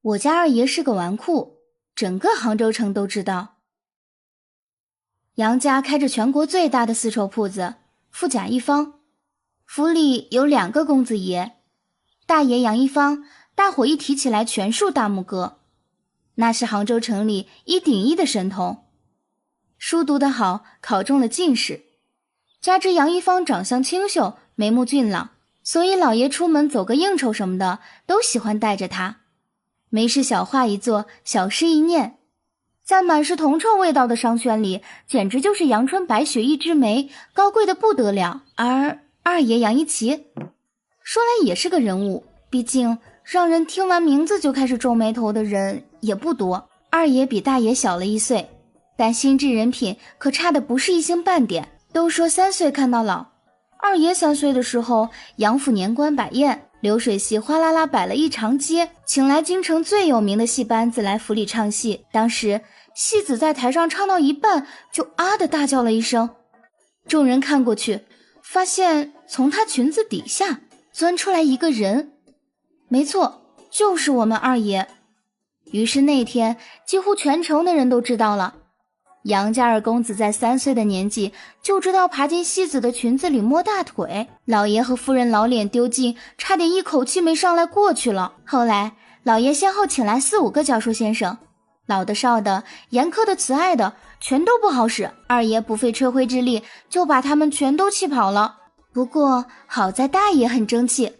我家二爷是个纨绔，整个杭州城都知道。杨家开着全国最大的丝绸铺子，富甲一方。府里有2个公子爷，大爷杨一方，大伙一提起来全竖大拇哥，那是杭州城里1顶1的神童。书读得好，考中了进士，加之杨一方长相清秀，眉目俊朗，所以老爷出门走个应酬什么的都喜欢带着他。没事小话一做，小诗一念，在满是铜臭味道的商圈里，简直就是阳春白雪一枝梅，高贵的不得了。而二爷杨一奇说来也是个人物，毕竟让人听完名字就开始皱眉头的人也不多。二爷比大爷小了1岁，但心智人品可差的不是一星半点。都说3岁看到老，二爷3岁的时候，杨府年关摆宴，流水席哗啦啦摆了一长街，请来京城最有名的戏班子来府里唱戏。当时戏子在台上唱到一半，就啊的大叫了一声，众人看过去，发现从她裙子底下钻出来一个人，没错，就是我们二爷。于是那天几乎全城的人都知道了，杨家二公子在3岁的年纪就知道爬进戏子的裙子里摸大腿，老爷和夫人老脸丢尽，差点一口气没上来过去了。后来老爷先后请来4、5个教授先生，老的少的严苛的慈爱的全都不好使，二爷不费吹灰之力就把他们全都气跑了。不过好在大爷很争气，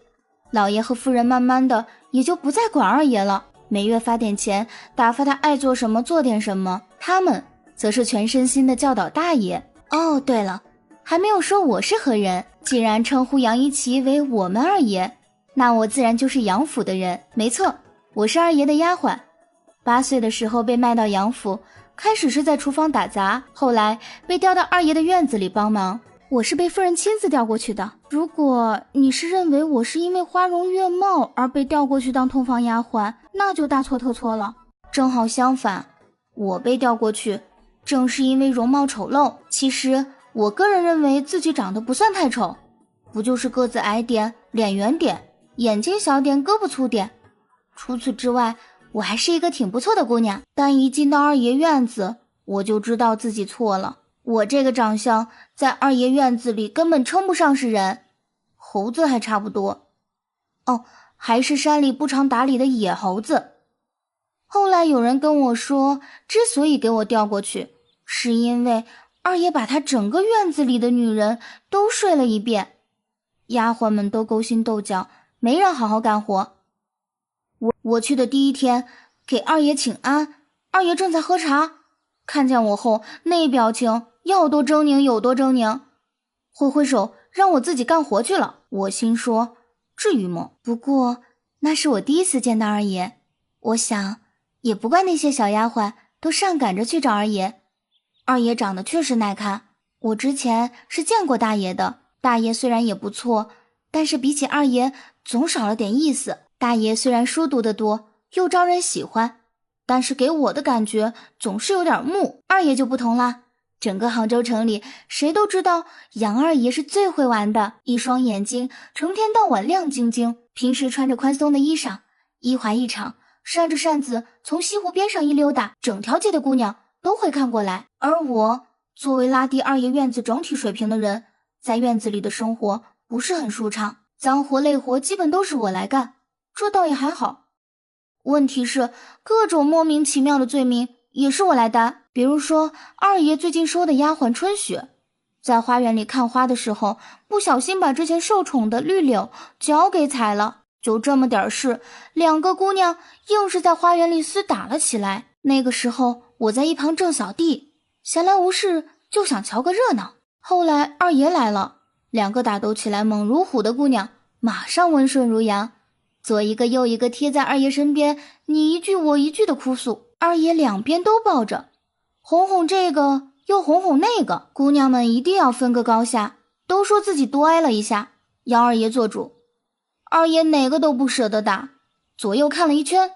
老爷和夫人慢慢的也就不再管二爷了，每月发点钱打发他爱做什么做点什么，他们则是全身心的教导大爷。哦，对了，还没有说我是何人。既然称呼杨一奇为我们二爷，那我自然就是杨府的人。没错，我是二爷的丫鬟。8岁的时候被卖到杨府，开始是在厨房打杂，后来被调到二爷的院子里帮忙。我是被夫人亲自调过去的。如果你是认为我是因为花容月貌而被调过去当通房丫鬟，那就大错特错了。正好相反，我被调过去正是因为容貌丑陋。其实我个人认为自己长得不算太丑，不就是个子矮点，脸圆点，眼睛小点，胳膊粗点。除此之外，我还是一个挺不错的姑娘。但一进到二爷院子，我就知道自己错了。我这个长相在二爷院子里根本称不上是人，猴子还差不多。哦，还是山里不常打理的野猴子。后来有人跟我说，之所以给我调过去，是因为二爷把他整个院子里的女人都睡了一遍，丫鬟们都勾心斗角，没人好好干活。我去的第1天给二爷请安，二爷正在喝茶，看见我后那表情要多狰狞有多狰狞，挥挥手让我自己干活去了。我心说至于吗？不过那是我第1次见到二爷，我想也不怪那些小丫鬟都上赶着去找二爷。二爷长得确实耐看，我之前是见过大爷的，大爷虽然也不错，但是比起二爷总少了点意思。大爷虽然书读得多，又招人喜欢，但是给我的感觉总是有点木。二爷就不同啦，整个杭州城里谁都知道杨二爷是最会玩的，一双眼睛成天到晚亮晶晶，平时穿着宽松的衣裳，一怀一场，扇着扇子从西湖边上一溜达，整条街的姑娘都会看过来。而我作为拉低二爷院子整体水平的人，在院子里的生活不是很舒畅，脏活累活基本都是我来干，这倒也还好。问题是各种莫名其妙的罪名也是我来担。比如说二爷最近收的丫鬟春雪，在花园里看花的时候不小心把之前受宠的绿柳脚给踩了，就这么点事，2个姑娘硬是在花园里厮打了起来。那个时候我在一旁正扫地，闲来无事就想瞧个热闹。后来二爷来了，2个打斗起来猛如虎的姑娘马上温顺如羊，左一个右一个贴在二爷身边，你一句我一句的哭诉，二爷2边都抱着，哄哄这个又哄哄那个，姑娘们一定要分个高下，都说自己多挨了一下，要二爷做主。二爷哪个都不舍得打，左右看了一圈，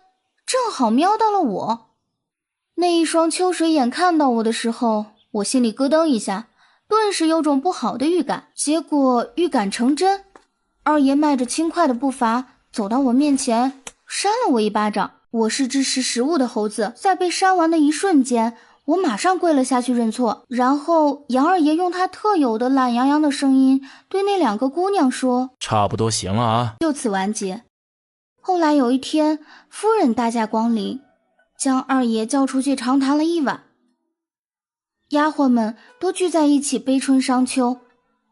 正好瞄到了我。那一双秋水眼看到我的时候，我心里咯噔一下，顿时有种不好的预感。结果预感成真，二爷迈着轻快的步伐走到我面前，扇了我一巴掌。我是只识时务的猴子，在被扇完的一瞬间，我马上跪了下去认错，然后杨二爷用他特有的懒洋洋的声音对那2个姑娘说：差不多行了啊。就此完结。后来有一天，夫人大驾光临，将二爷叫出去长谈了一晚。丫鬟们都聚在一起悲春伤秋，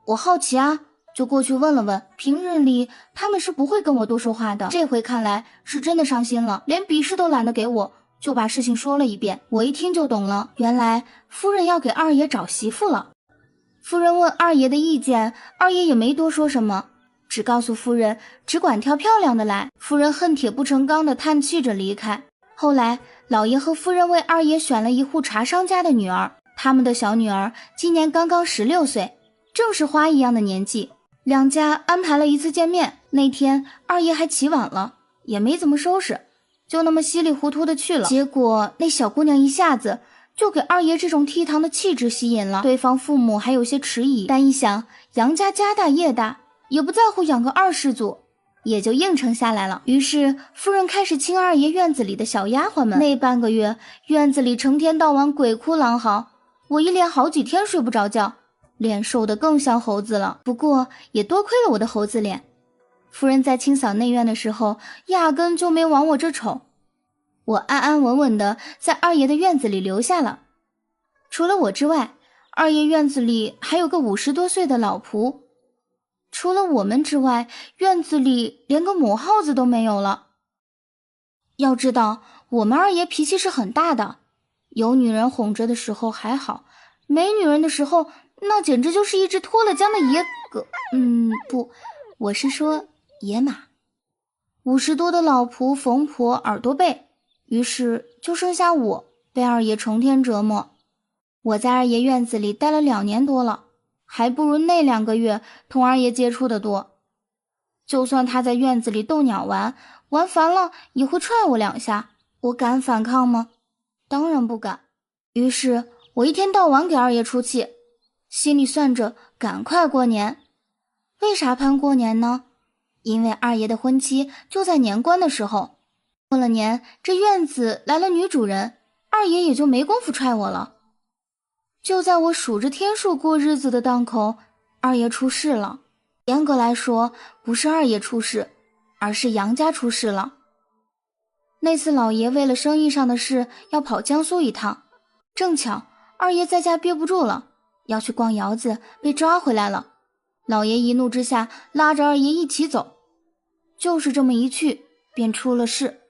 我好奇啊，就过去问了问，平日里他们是不会跟我多说话的，这回看来是真的伤心了，连笔试都懒得给我，就把事情说了一遍。我一听就懂了，原来夫人要给二爷找媳妇了。夫人问二爷的意见，二爷也没多说什么，只告诉夫人只管挑漂亮的来。夫人恨铁不成钢的叹气着离开。后来老爷和夫人为二爷选了一户茶商家的女儿，他们的小女儿今年刚刚16岁，正是花一样的年纪。两家安排了一次见面，那天二爷还起晚了，也没怎么收拾，就那么稀里糊涂的去了。结果那小姑娘一下子就给二爷这种倜傥的气质吸引了，对方父母还有些迟疑，但一想杨家家大业大，也不在乎养个二世祖，也就应承下来了。于是夫人开始亲二爷院子里的小丫鬟们，那半个月院子里成天到晚鬼哭狼嚎，我一连好几天睡不着觉，脸瘦得更像猴子了。不过也多亏了我的猴子脸，夫人在清扫内院的时候压根就没往我这瞅，我安安稳稳的在二爷的院子里留下了。除了我之外，二爷院子里还有个50多岁的老仆，除了我们之外，院子里连个母耗子都没有了。要知道我们二爷脾气是很大的，有女人哄着的时候还好，没女人的时候那简直就是一只脱了缰的野狗，不，我是说野马。50多的老仆冯婆耳朵背，于是就剩下我被二爷成天折磨。我在二爷院子里待了2年多了，还不如那2个月同二爷接触的多。就算他在院子里逗鸟玩烦了也会踹我2下，我敢反抗吗？当然不敢。于是我一天到晚给二爷出气，心里算着赶快过年。为啥盼过年呢？因为二爷的婚期就在年关的时候，过了年这院子来了女主人，二爷也就没工夫踹我了。就在我数着天数过日子的当口，二爷出事了。严格来说不是二爷出事，而是杨家出事了。那次老爷为了生意上的事要跑江苏一趟，正巧二爷在家憋不住了，要去逛窑子，被抓回来了。老爷一怒之下拉着二爷一起走，就是这么一去便出了事。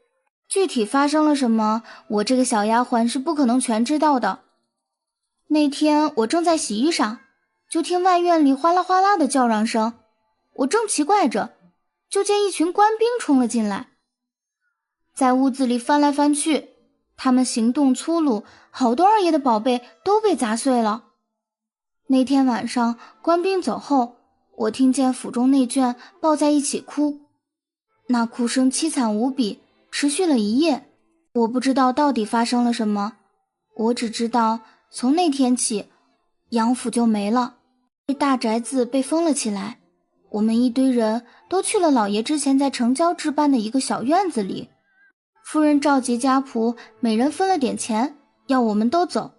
具体发生了什么，我这个小丫鬟是不可能全知道的。那天我正在洗衣裳，就听外院里哗啦哗啦的叫嚷声，我正奇怪着，就见一群官兵冲了进来，在屋子里翻来翻去，他们行动粗鲁，好多二爷的宝贝都被砸碎了。那天晚上官兵走后，我听见府中内眷抱在一起哭，那哭声凄惨无比，持续了1夜。我不知道到底发生了什么，我只知道从那天起杨府就没了，这大宅子被封了起来，我们一堆人都去了老爷之前在城郊置办的一个小院子里。夫人召集家仆，每人分了点钱，要我们都走。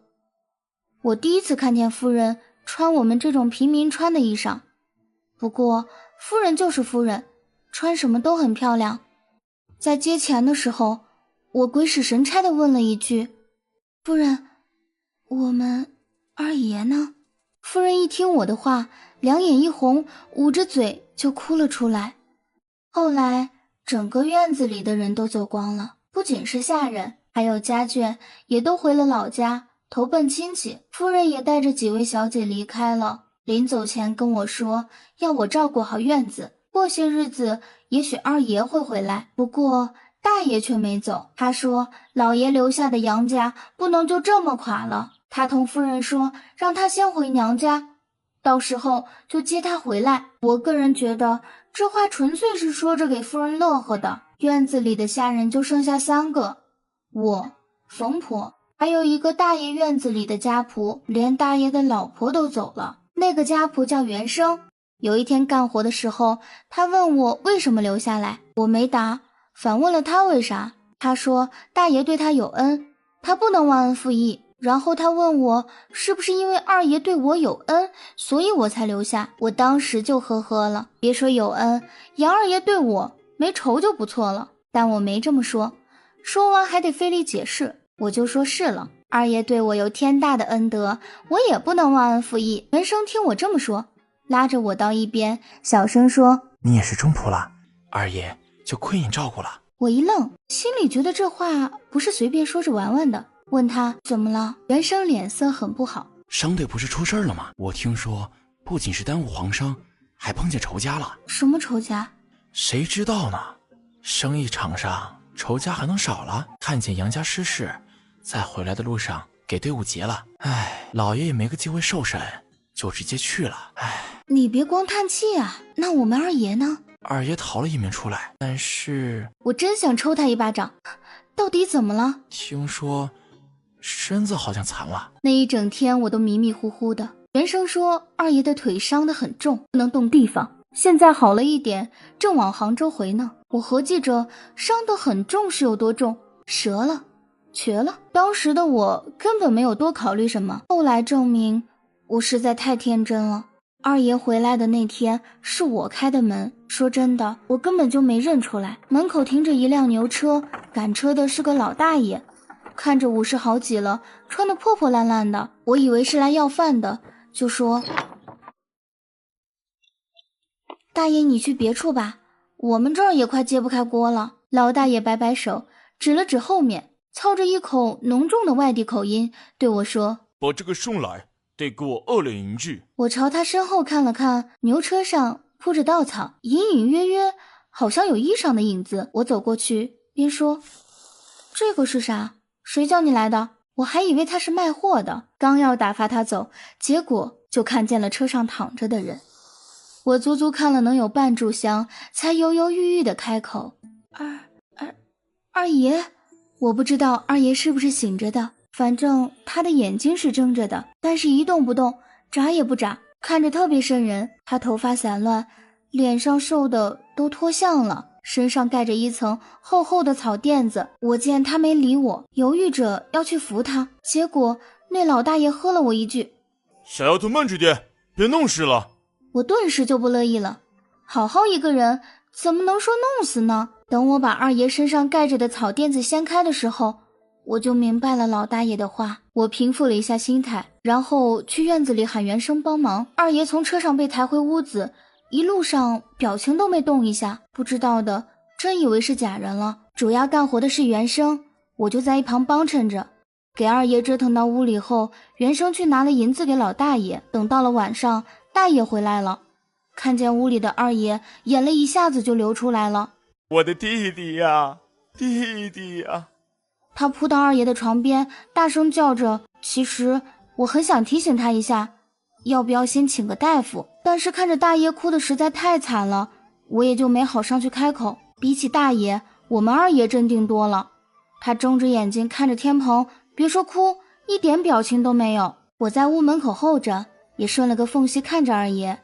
我第一次看见夫人穿我们这种平民穿的衣裳，不过夫人就是夫人，穿什么都很漂亮。在接钱的时候，我鬼使神差地问了一句：夫人，我们二爷呢？夫人一听我的话，两眼一红，捂着嘴就哭了出来。后来整个院子里的人都走光了，不仅是下人，还有家眷也都回了老家投奔亲戚。夫人也带着几位小姐离开了，临走前跟我说要我照顾好院子，过些日子也许二爷会回来。不过大爷却没走，他说老爷留下的杨家不能就这么垮了，他同夫人说让他先回娘家，到时候就接他回来。我个人觉得这话纯粹是说着给夫人乐呵的。院子里的下人就剩下3个，我、冯婆，还有一个大爷院子里的家仆，连大爷的老婆都走了。那个家仆叫袁生，有一天干活的时候，他问我为什么留下来，我没答，反问了他为啥。他说大爷对他有恩，他不能忘恩负义。然后他问我是不是因为二爷对我有恩，所以我才留下。我当时就呵呵了，别说有恩，杨二爷对我没仇就不错了。但我没这么说，说完还得费力解释，我就说是了，二爷对我有天大的恩德，我也不能忘恩负义。原生听我这么说，拉着我到一边，小声说：你也是中仆了，二爷就亏你照顾了。我一愣，心里觉得这话不是随便说着玩玩的，问他怎么了。原生脸色很不好。商队不是出事了吗？我听说不仅是耽误皇商，还碰见仇家了。什么仇家？谁知道呢？生意场上仇家还能少了？看见杨家失势，在回来的路上给队伍劫了。老爷也没个机会受审，就直接去了。你别光叹气啊，那我们二爷呢？二爷逃了一命出来，但是我真想抽他一巴掌，到底怎么了？听说身子好像残了。那一整天我都迷迷糊糊的。原生说二爷的腿伤得很重，不能动地方，现在好了一点，正往杭州回呢。我合计着伤得很重是有多重，折了，瘸了。当时的我根本没有多考虑什么，后来证明我实在太天真了。二爷回来的那天是我开的门，说真的，我根本就没认出来。门口停着一辆牛车，赶车的是个老大爷，看着50好几了，穿得破破烂烂的，我以为是来要饭的，就说：大爷你去别处吧，我们这儿也快揭不开锅了。老大爷摆摆手，指了指后面，操着一口浓重的外地口音对我说：把这个送来，得给我2两银子。我朝他身后看了看，牛车上铺着稻草，隐隐约约好像有衣裳的影子。我走过去边说：这个是啥？谁叫你来的？我还以为他是卖货的，刚要打发他走，结果就看见了车上躺着的人。我足足看了能有半炷香，才犹犹豫豫地开口：二爷。我不知道二爷是不是醒着的，反正他的眼睛是睁着的，但是一动不动，眨也不眨，看着特别瘆人。他头发散乱，脸上瘦的都脱相了，身上盖着一层厚厚的草垫子。我见他没理我，犹豫着要去扶他，结果那老大爷喝了我一句：小丫头慢着点，别弄湿了。我顿时就不乐意了，好好一个人怎么能说弄死呢？等我把二爷身上盖着的草垫子掀开的时候，我就明白了老大爷的话。我平复了一下心态，然后去院子里喊原生帮忙。二爷从车上被抬回屋子，一路上表情都没动一下，不知道的真以为是假人了。主要干活的是原生，我就在一旁帮衬着。给二爷折腾到屋里后，原生去拿了银子给老大爷。等到了晚上，大爷回来了，看见屋里的二爷，眼泪一下子就流出来了。我的弟弟呀，弟弟呀！他扑到二爷的床边，大声叫着。其实我很想提醒他一下，要不要先请个大夫，但是看着大爷哭得实在太惨了，我也就没好上去开口。比起大爷，我们二爷镇定多了。他睁着眼睛看着天棚，别说哭，一点表情都没有。我在屋门口候着，也顺了个缝隙看着二爷。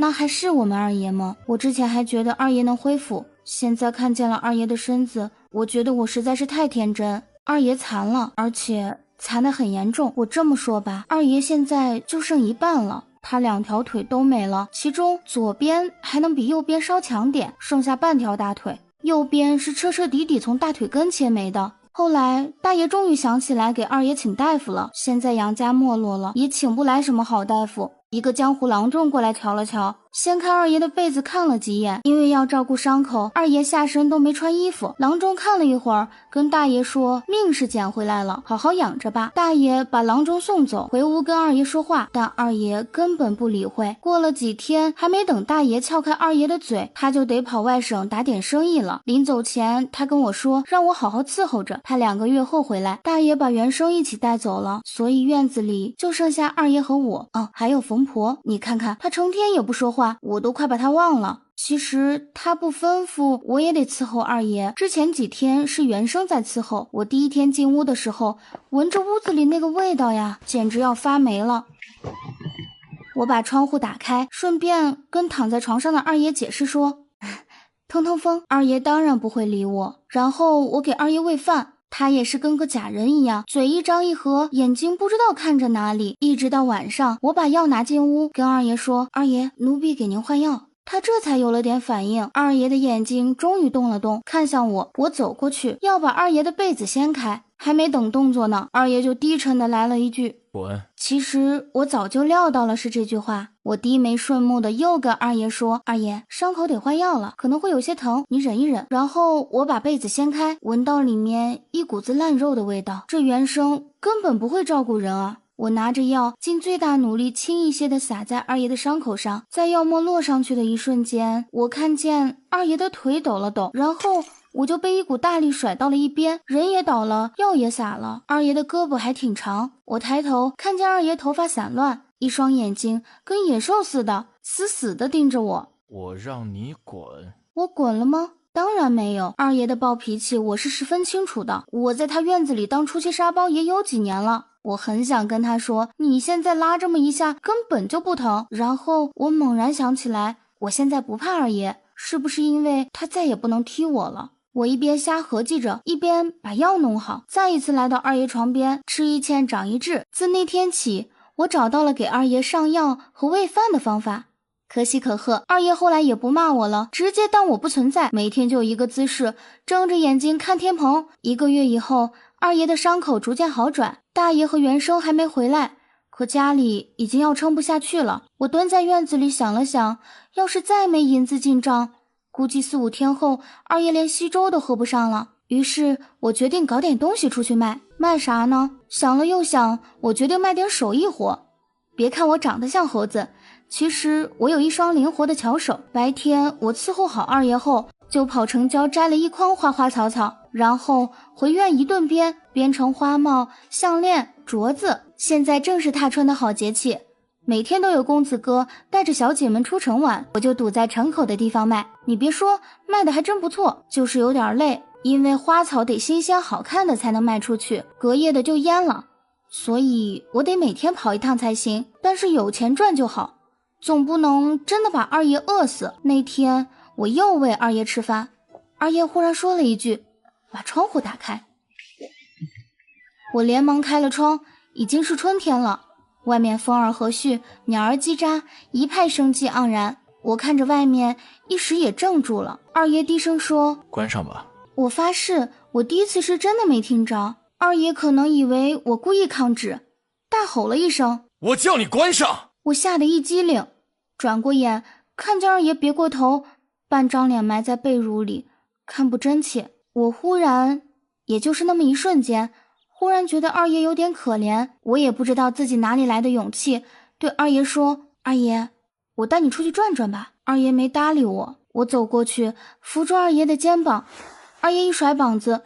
那还是我们二爷吗？我之前还觉得二爷能恢复，现在看见了二爷的身子，我觉得我实在是太天真。二爷残了，而且残得很严重。我这么说吧，二爷现在就剩一半了，他2条腿都没了，其中左边还能比右边稍强点，剩下半条大腿，右边是彻彻底底从大腿根切没的。后来大爷终于想起来给二爷请大夫了，现在杨家没落了，也请不来什么好大夫。一个江湖郎中过来瞧了瞧，掀开二爷的被子看了几眼，因为要照顾伤口，二爷下身都没穿衣服。郎中看了一会儿，跟大爷说命是捡回来了，好好养着吧。大爷把郎中送走，回屋跟二爷说话，但二爷根本不理会。过了几天，还没等大爷撬开二爷的嘴，他就得跑外省打点生意了。临走前他跟我说让我好好伺候着，他2个月后回来。大爷把原生一起带走了，所以院子里就剩下二爷和我，还有冯婆。你看看他成天也不说话，我都快把他忘了。其实他不吩咐我也得伺候二爷，之前几天是原生在伺候。我第1天进屋的时候，闻着屋子里那个味道呀，简直要发霉了。我把窗户打开，顺便跟躺在床上的二爷解释说，通通风，二爷当然不会理我。然后我给二爷喂饭，他也是跟个假人一样，嘴一张一合，眼睛不知道看着哪里。一直到晚上，我把药拿进屋，跟二爷说：“二爷，奴婢给您换药。”他这才有了点反应，二爷的眼睛终于动了动，看向我。我走过去要把二爷的被子掀开，还没等动作呢，二爷就低沉的来了一句：“滚。”其实我早就料到了是这句话，我低眉顺目的又跟二爷说：“二爷，伤口得换药了，可能会有些疼，你忍一忍。”然后我把被子掀开，闻到里面一股子烂肉的味道，这原生根本不会照顾人啊。我拿着药，尽最大努力轻一些的撒在二爷的伤口上，在药沫落上去的一瞬间，我看见二爷的腿抖了抖，然后我就被一股大力甩到了一边，人也倒了，药也洒了。二爷的胳膊还挺长，我抬头看见二爷头发散乱，一双眼睛跟野兽似的，死死地盯着我。我让你滚。我滚了吗？当然没有，二爷的暴脾气我是十分清楚的，我在他院子里当出气沙包也有几年了。我很想跟他说，你现在拉这么一下根本就不疼。然后我猛然想起来，我现在不怕二爷，是不是因为他再也不能踢我了？我一边瞎合计着，一边把药弄好，再一次来到二爷床边，吃一堑长一智。自那天起，我找到了给二爷上药和喂饭的方法。可喜可贺，二爷后来也不骂我了，直接当我不存在，每天就一个姿势，睁着眼睛看天棚。1个月以后，二爷的伤口逐渐好转，大爷和元生还没回来，可家里已经要撑不下去了。我蹲在院子里想了想，要是再没银子进账，估计4、5天后，二爷连稀粥都喝不上了。于是我决定搞点东西出去卖。卖啥呢？想了又想，我决定卖点手艺活。别看我长得像猴子，其实我有一双灵活的巧手。白天我伺候好二爷后，就跑城郊摘了一筐花花草草，然后回院一顿编成花帽、项链、镯子。现在正是踏春的好节气，每天都有公子哥带着小姐们出城玩，我就堵在城口的地方卖。你别说，卖的还真不错，就是有点累，因为花草得新鲜好看的才能卖出去，隔夜的就蔫了，所以我得每天跑一趟才行。但是有钱赚就好，总不能真的把二爷饿死。那天我又喂二爷吃饭，二爷忽然说了一句：“把窗户打开。”我连忙开了窗，已经是春天了，外面风儿和煦，鸟儿叽喳，一派生机盎然。我看着外面，一时也怔住了。二爷低声说：“关上吧。”我发誓，我第一次是真的没听着。二爷可能以为我故意抗旨，大吼了一声：“我叫你关上！”我吓得一激灵，转过眼看见二爷别过头，半张脸埋在被褥里，看不真切。我忽然，也就是那么一瞬间，忽然觉得二爷有点可怜。我也不知道自己哪里来的勇气，对二爷说：“二爷，我带你出去转转吧。”二爷没搭理我，我走过去扶住二爷的肩膀，二爷一甩膀子：“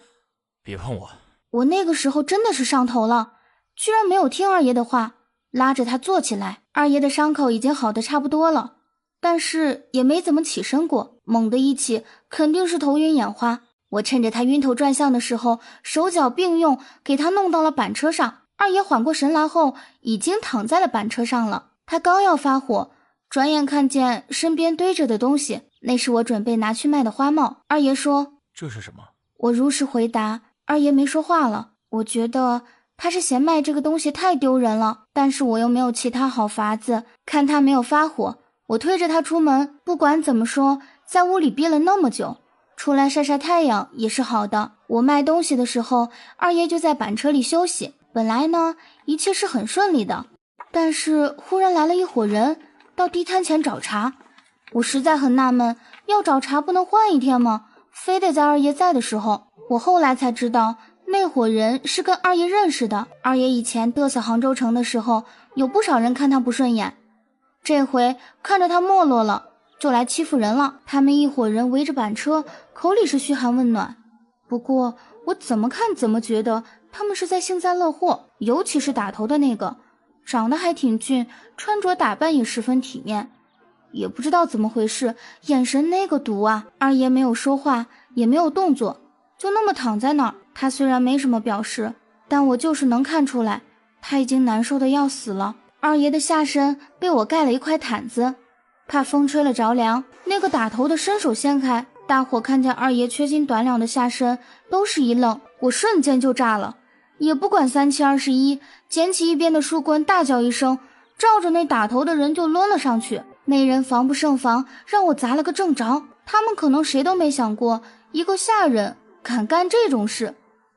别碰我。”我那个时候真的是上头了，居然没有听二爷的话，拉着他坐起来。二爷的伤口已经好的差不多了，但是也没怎么起身过，猛地一起肯定是头晕眼花。我趁着他晕头转向的时候，手脚并用给他弄到了板车上。二爷缓过神来后，已经躺在了板车上了。他刚要发火，转眼看见身边堆着的东西，那是我准备拿去卖的花帽。二爷说：“这是什么？”我如实回答。二爷没说话了，我觉得他是嫌卖这个东西太丢人了，但是我又没有其他好法子。看他没有发火，我推着他出门。不管怎么说，在屋里憋了那么久，出来晒晒太阳也是好的。我卖东西的时候，二爷就在板车里休息。本来呢，一切是很顺利的，但是忽然来了一伙人到地摊前找茬。我实在很纳闷，要找茬不能换一天吗？非得在二爷在的时候。我后来才知道，那伙人是跟二爷认识的。二爷以前嘚瑟杭州城的时候，有不少人看他不顺眼，这回看着他没落了，就来欺负人了。他们一伙人围着板车，口里是嘘寒问暖，不过我怎么看怎么觉得他们是在幸灾乐祸。尤其是打头的那个，长得还挺俊，穿着打扮也十分体面，也不知道怎么回事，眼神那个毒啊。二爷没有说话，也没有动作，就那么躺在那儿。他虽然没什么表示，但我就是能看出来，他已经难受的要死了。二爷的下身被我盖了一块毯子，怕风吹了着凉。那个打头的伸手掀开，大伙看见二爷缺斤短两的下身，都是一愣，我瞬间就炸了，也不管3721，捡起一边的书棍，大叫一声，照着那打头的人就抡了上去。那人防不胜防，让我砸了个正着。他们可能谁都没想过，一个下人敢干这种事，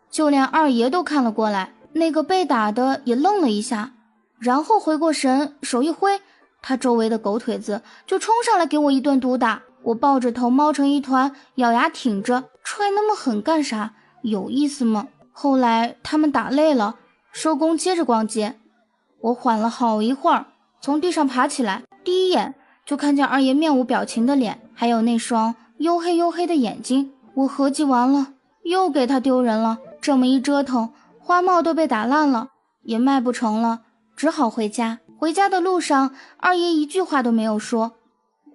就连二爷都看了过来。那个被打的也愣了一下，然后回过神，手一挥，他周围的狗腿子就冲上来给我一顿毒打。我抱着头猫成一团，咬牙挺着，踹那么狠干啥？有意思吗？后来他们打累了，收工接着逛街。我缓了好一会儿，从地上爬起来，第一眼就看见二爷面无表情的脸，还有那双黝黑黝黑的眼睛。我合计完了，又给他丢人了。这么一折腾，花帽都被打烂了，也卖不成了，只好回家。回家的路上，二爷一句话都没有说，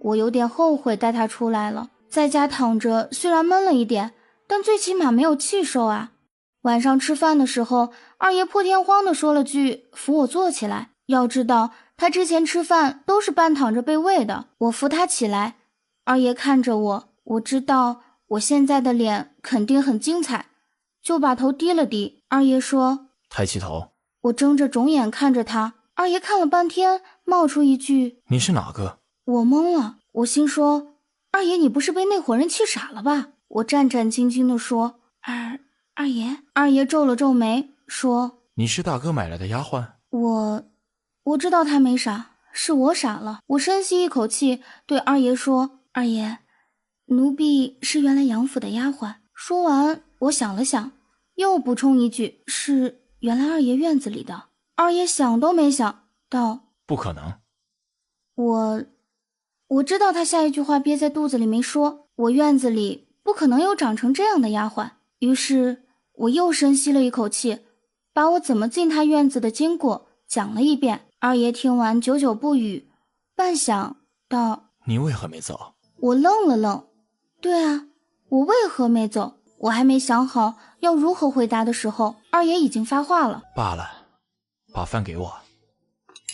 我有点后悔带他出来了。在家躺着，虽然闷了一点，但最起码没有气受啊。晚上吃饭的时候，二爷破天荒地说了句扶我坐起来。要知道他之前吃饭都是半躺着被喂的。我扶他起来，二爷看着我，我知道我现在的脸肯定很精彩，就把头低了低。二爷说抬起头。我睁着肿眼看着他，二爷看了半天，冒出一句你是哪个？我懵了，我心说二爷你不是被那伙人气傻了吧？我战战兢兢地说二爷。二爷皱了皱眉说你是大哥买来的丫鬟。我知道他没傻，是我傻了。我深吸一口气，对二爷说二爷，奴婢是原来杨府的丫鬟。说完我想了想，又补充一句，是原来二爷院子里的。二爷想都没想道不可能。我知道他下一句话憋在肚子里没说，我院子里不可能有长成这样的丫鬟。于是我又深吸了一口气，把我怎么进他院子的经过讲了一遍。二爷听完久久不语，半晌道你为何没走？我愣了愣，对啊，我为何没走？我还没想好要如何回答的时候，二爷已经发话了。罢了，把饭给我。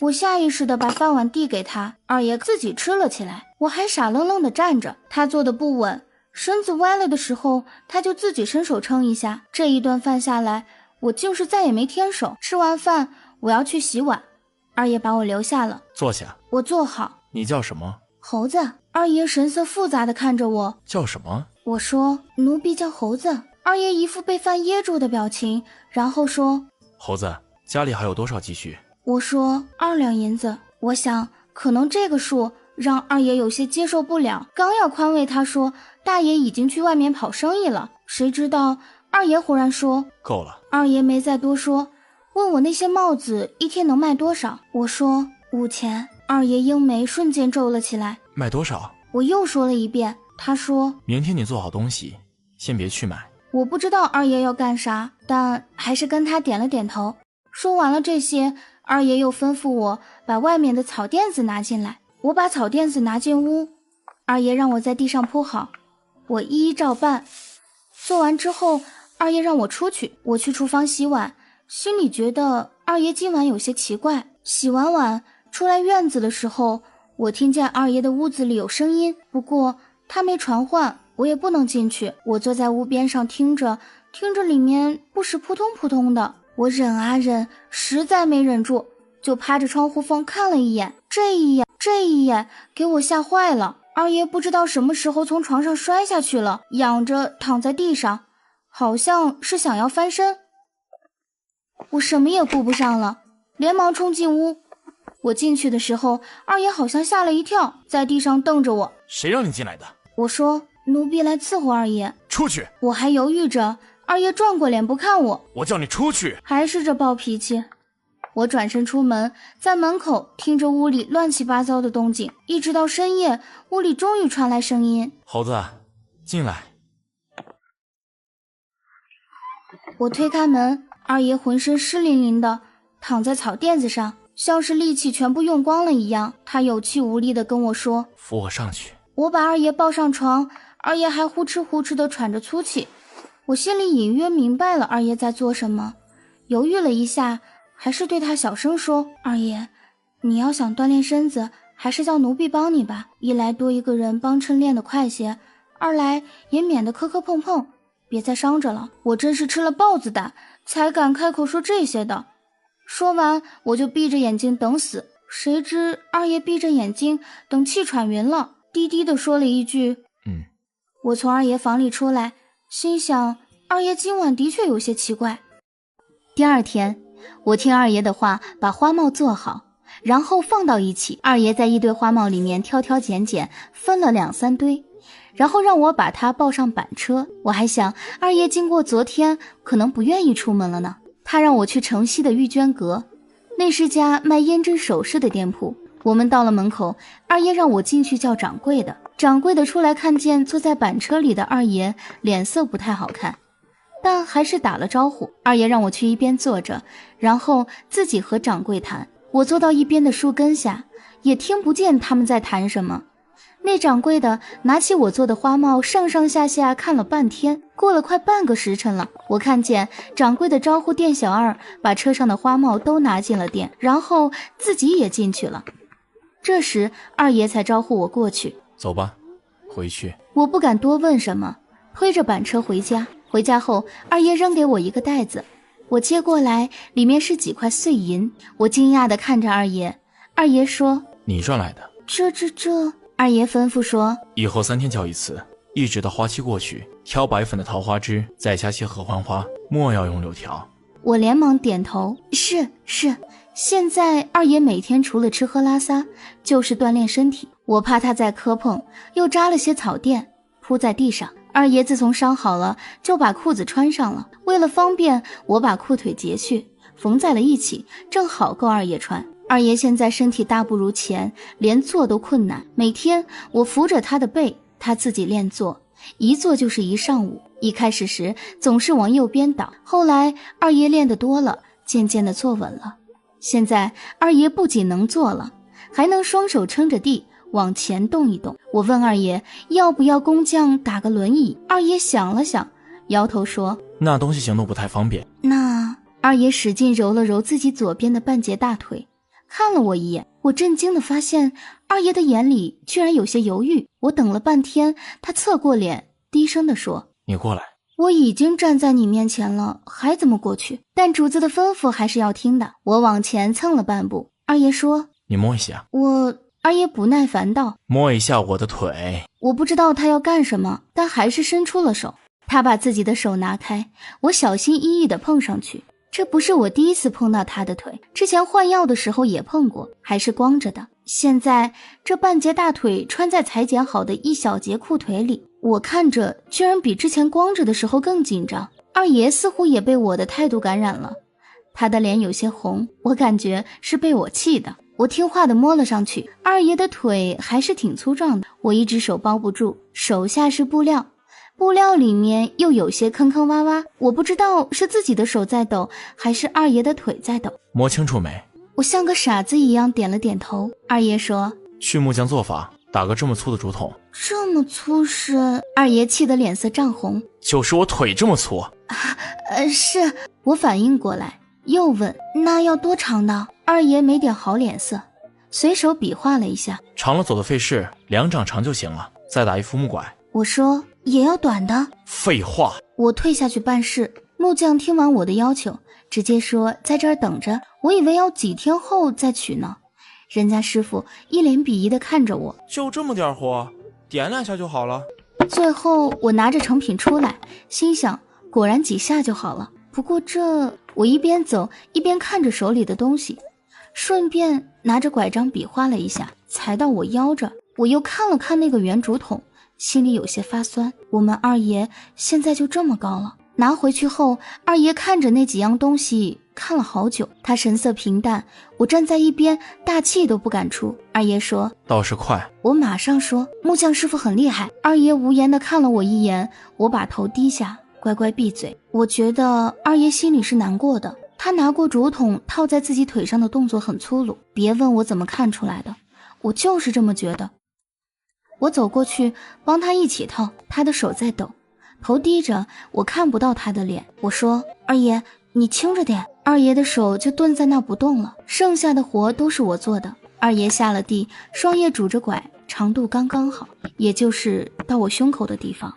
我下意识地把饭碗递给他，二爷自己吃了起来。我还傻愣愣地站着，他坐得不稳，身子歪了的时候，他就自己伸手撑一下。这一顿饭下来，我竟是再也没添手。吃完饭，我要去洗碗，二爷把我留下了。坐下。我坐好。你叫什么？猴子。二爷神色复杂地看着我。叫什么？我说奴婢叫猴子。二爷一副被饭噎住的表情，然后说猴子，家里还有多少积蓄？我说2两银子。我想可能这个数让二爷有些接受不了，刚要宽慰他说大爷已经去外面跑生意了，谁知道二爷忽然说够了。二爷没再多说，问我那些帽子一天能卖多少。我说5钱。二爷英眉瞬间皱了起来。卖多少？我又说了一遍。他说明天你做好东西，先别去买。我不知道二爷要干啥，但还是跟他点了点头。说完了这些，二爷又吩咐我把外面的草垫子拿进来。我把草垫子拿进屋，二爷让我在地上铺好，我一一照办。做完之后，二爷让我出去，我去厨房洗碗，心里觉得二爷今晚有些奇怪。洗完碗出来院子的时候，我听见二爷的屋子里有声音，不过他没传唤，我也不能进去。我坐在屋边上听着里面不时扑通扑通的，我忍啊忍，实在没忍住，就趴着窗户缝看了一眼。这一眼给我吓坏了。二爷不知道什么时候从床上摔下去了，仰着躺在地上，好像是想要翻身。我什么也顾不上了，连忙冲进屋。我进去的时候，二爷好像吓了一跳，在地上瞪着我。谁让你进来的？我说奴婢来伺候二爷。出去。我还犹豫着，二爷转过脸不看我。我叫你出去。还是这暴脾气。我转身出门，在门口听着屋里乱七八糟的动静，一直到深夜，屋里终于传来声音。猴子，进来。我推开门，二爷浑身湿淋淋的躺在草垫子上，像是力气全部用光了一样。他有气无力地跟我说扶我上去。我把二爷抱上床，二爷还呼哧呼哧地喘着粗气。我心里隐约明白了二爷在做什么，犹豫了一下，还是对他小声说，二爷，你要想锻炼身子，还是叫奴婢帮你吧，一来多一个人帮衬练得快些，二来也免得磕磕碰碰，别再伤着了。我真是吃了豹子胆才敢开口说这些的。说完我就闭着眼睛等死，谁知二爷闭着眼睛等气喘匀了，低低地说了一句我从二爷房里出来，心想二爷今晚的确有些奇怪。第二天我听二爷的话，把花帽做好，然后放到一起。二爷在一堆花帽里面挑挑拣拣，分了2-3堆，然后让我把它抱上板车。我还想二爷经过昨天可能不愿意出门了呢。他让我去城西的玉娟阁，那是家卖胭脂首饰的店铺。我们到了门口，二爷让我进去叫掌柜的。掌柜的出来看见坐在板车里的二爷，脸色不太好看，但还是打了招呼。二爷让我去一边坐着，然后自己和掌柜谈。我坐到一边的树根下，也听不见他们在谈什么。那掌柜的拿起我做的花帽，上上下下看了半天，过了快半个时辰了。我看见掌柜的招呼店小二把车上的花帽都拿进了店，然后自己也进去了。这时二爷才招呼我过去。走吧，回去。我不敢多问什么，推着板车回家。回家后，二爷扔给我一个袋子，我接过来，里面是几块碎银。我惊讶地看着二爷，二爷说：“你赚来的。”这……二爷吩咐说：“以后3天交一次，一直到花期过去，挑白粉的桃花枝，再加些合欢花，莫要用柳条。”我连忙点头：“是。”现在二爷每天除了吃喝拉撒，就是锻炼身体。我怕他再磕碰，又扎了些草垫铺在地上。二爷自从伤好了，就把裤子穿上了。为了方便，我把裤腿截去，缝在了一起，正好够二爷穿。二爷现在身体大不如前，连坐都困难。每天我扶着他的背，他自己练坐，一坐就是一上午。一开始时总是往右边倒，后来二爷练得多了，渐渐地坐稳了。现在二爷不仅能坐了，还能双手撑着地往前动一动。我问二爷要不要工匠打个轮椅，二爷想了想，摇头说：“那东西行动不太方便。”那二爷使劲揉了揉自己左边的半截大腿，看了我一眼。我震惊地发现二爷的眼里居然有些犹豫。我等了半天，他侧过脸低声地说：“你过来。”我已经站在你面前了，还怎么过去？但主子的吩咐还是要听的。我往前蹭了半步，二爷说：“你摸一下。”二爷不耐烦道：“摸一下我的腿。”我不知道他要干什么，但还是伸出了手。他把自己的手拿开，我小心翼翼地碰上去。这不是我第一次碰到他的腿，之前换药的时候也碰过，还是光着的。现在这半截大腿穿在裁剪好的一小截裤腿里，我看着居然比之前光着的时候更紧张。二爷似乎也被我的态度感染了，他的脸有些红，我感觉是被我气的。我听话的摸了上去，二爷的腿还是挺粗壮的，我一只手包不住，手下是布料，布料里面又有些坑坑洼洼，我不知道是自己的手在抖，还是二爷的腿在抖。摸清楚没？我像个傻子一样点了点头。二爷说：“去木匠做法，打个这么粗的竹筒。”这么粗是？二爷气得脸色涨红。就是我腿这么粗。是。我反应过来，又问：“那要多长的？”二爷没点好脸色，随手比划了一下：“长了走的费事，2掌长就行了，再打一副木拐。”我说：“也要短的？”废话。我退下去办事。木匠听完我的要求，直接说在这儿等着，我以为要几天后再取呢。人家师傅一脸鄙夷地看着我：“就这么点活，点2下就好了。”最后我拿着成品出来，心想果然几下就好了。不过我一边走一边看着手里的东西，顺便拿着拐杖比划了一下，踩到我腰着。我又看了看那个圆竹筒，心里有些发酸。我们二爷现在就这么高了。拿回去后，二爷看着那几样东西看了好久，他神色平淡，我站在一边大气都不敢出。二爷说：“倒是快。”我马上说：“木匠师傅很厉害。”二爷无言地看了我一眼，我把头低下，乖乖闭嘴。我觉得二爷心里是难过的，他拿过竹筒套在自己腿上的动作很粗鲁，别问我怎么看出来的，我就是这么觉得。我走过去帮他一起套，他的手在抖，头低着，我看不到他的脸。我说：“二爷，你轻着点。”二爷的手就蹲在那不动了，剩下的活都是我做的。二爷下了地，双叶拄着拐，长度刚刚好，也就是到我胸口的地方。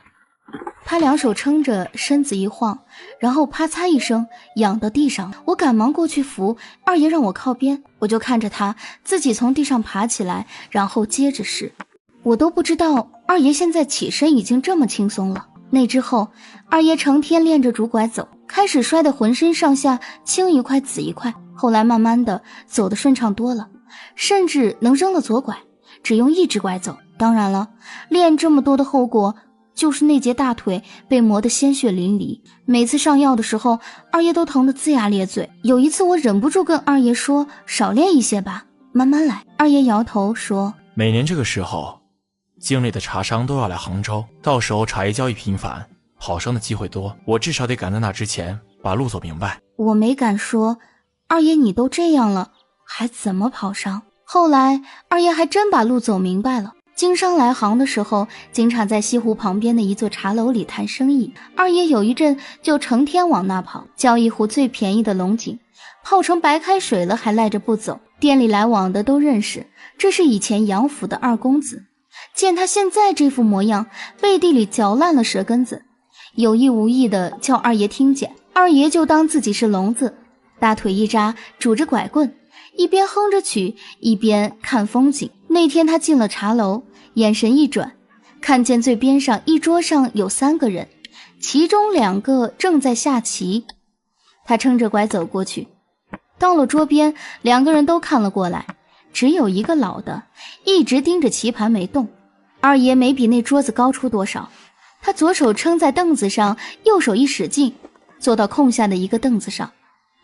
他两手撑着，身子一晃，然后啪嚓一声仰到地上。我赶忙过去扶二爷，让我靠边。我就看着他自己从地上爬起来，然后接着试。我都不知道二爷现在起身已经这么轻松了。那之后，二爷成天练着拄拐走，开始摔得浑身上下青一块紫一块，后来慢慢的走得顺畅多了，甚至能扔了左拐，只用一只拐走。当然了，练这么多的后果就是那节大腿被磨得鲜血淋漓，每次上药的时候，二爷都疼得龇牙咧嘴。有一次我忍不住跟二爷说，少练一些吧，慢慢来。二爷摇头说，每年这个时候经历的茶商都要来杭州，到时候茶叶交易频繁，跑伤的机会多，我至少得赶在那之前把路走明白。我没敢说，二爷你都这样了，还怎么跑伤？后来二爷还真把路走明白了。经商来杭的时候，经常在西湖旁边的一座茶楼里谈生意。二爷有一阵就成天往那跑，叫一壶最便宜的龙井，泡成白开水了还赖着不走。店里来往的都认识，这是以前杨府的二公子。见他现在这副模样，背地里嚼烂了舌根子，有意无意的叫二爷听见，二爷就当自己是聋子，大腿一扎，拄着拐棍，一边哼着曲，一边看风景。那天他进了茶楼，眼神一转，看见最边上一桌上有3个人，其中2个正在下棋。他撑着拐走过去，到了桌边，2个人都看了过来，只有一个老的一直盯着棋盘没动。二爷没比那桌子高出多少，他左手撑在凳子上，右手一使劲，坐到空下的一个凳子上。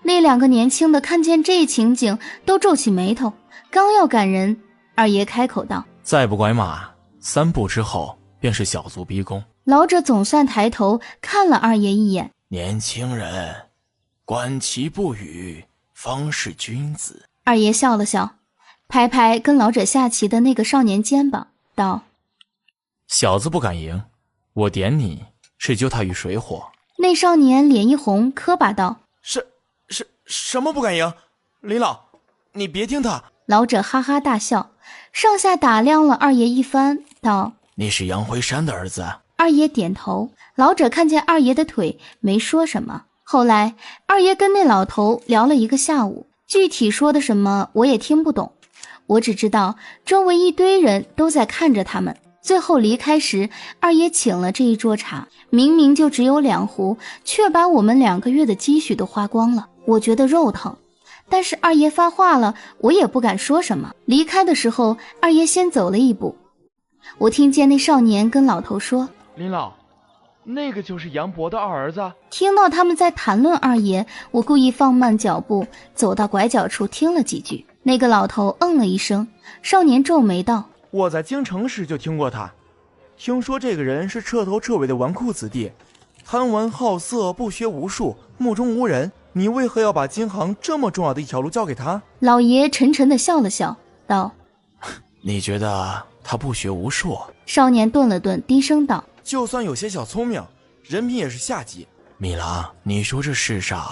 那2个年轻的看见这情景都皱起眉头，刚要赶人，二爷开口道，再不拐马，3步之后便是小卒逼宫。老者总算抬头看了二爷一眼，年轻人，观棋不语，方是君子。二爷笑了笑，拍拍跟老者下棋的那个少年肩膀，道，小子不敢赢，我点你是救他于水火。那少年脸一红，磕巴道，什么不敢赢？林老，你别听他。老者哈哈大笑，上下打量了二爷一番，道，你是杨辉山的儿子？二爷点头。老者看见二爷的腿，没说什么。后来二爷跟那老头聊了一个下午，具体说的什么我也听不懂，我只知道周围一堆人都在看着他们。最后离开时，二爷请了这一桌茶，明明就只有2壶，却把我们2个月的积蓄都花光了。我觉得肉疼，但是二爷发话了，我也不敢说什么。离开的时候，二爷先走了一步，我听见那少年跟老头说，林老，那个就是杨伯的2儿子。听到他们在谈论二爷，我故意放慢脚步，走到拐角处听了几句。那个老头嗯了一声，少年皱眉道，我在京城时就听过他，听说这个人是彻头彻尾的纨绔子弟，贪玩好色，不学无术，目中无人。你为何要把京杭这么重要的一条路交给他？老爷沉沉地笑了笑，道，你觉得他不学无术？少年顿了顿，低声道，就算有些小聪明，人品也是下级。米郎，你说这世上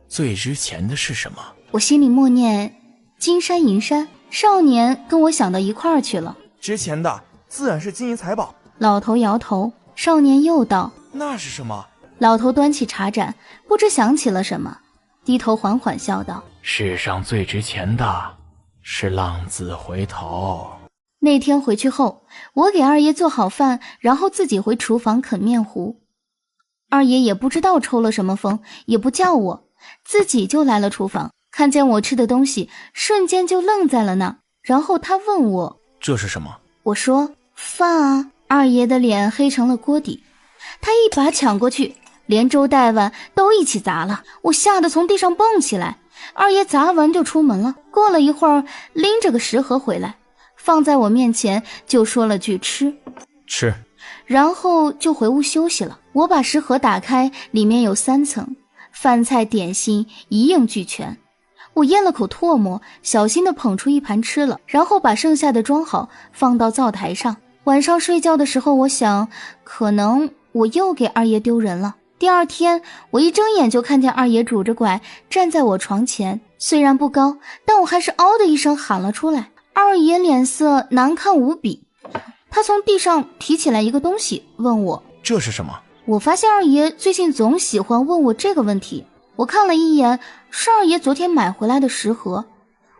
最值钱的是什么？我心里默念金山银山。少年跟我想到一块儿去了，值钱的自然是金银财宝。老头摇头。少年又道，那是什么？老头端起茶盏，不知想起了什么，低头缓缓笑道，世上最值钱的是浪子回头。那天回去后，我给二爷做好饭，然后自己回厨房啃面糊。二爷也不知道抽了什么风，也不叫我，自己就来了厨房，看见我吃的东西，瞬间就愣在了那。然后他问我，这是什么？我说，饭啊。二爷的脸黑成了锅底，他一把抢过去，连粥带碗都一起砸了。我吓得从地上蹦起来，二爷砸完就出门了。过了一会儿，拎着个食盒回来，放在我面前，就说了句吃，然后就回屋休息了。我把食盒打开，里面有3层，饭菜点心一应俱全。我咽了口唾沫，小心地捧出一盘吃了，然后把剩下的装好，放到灶台上。晚上睡觉的时候，我想可能我又给二爷丢人了。第二天我一睁眼就看见二爷拄着拐站在我床前，虽然不高，但我还是嗷的一声喊了出来。二爷脸色难看无比，他从地上提起来一个东西，问我这是什么。我发现二爷最近总喜欢问我这个问题。我看了一眼，是二爷昨天买回来的食盒。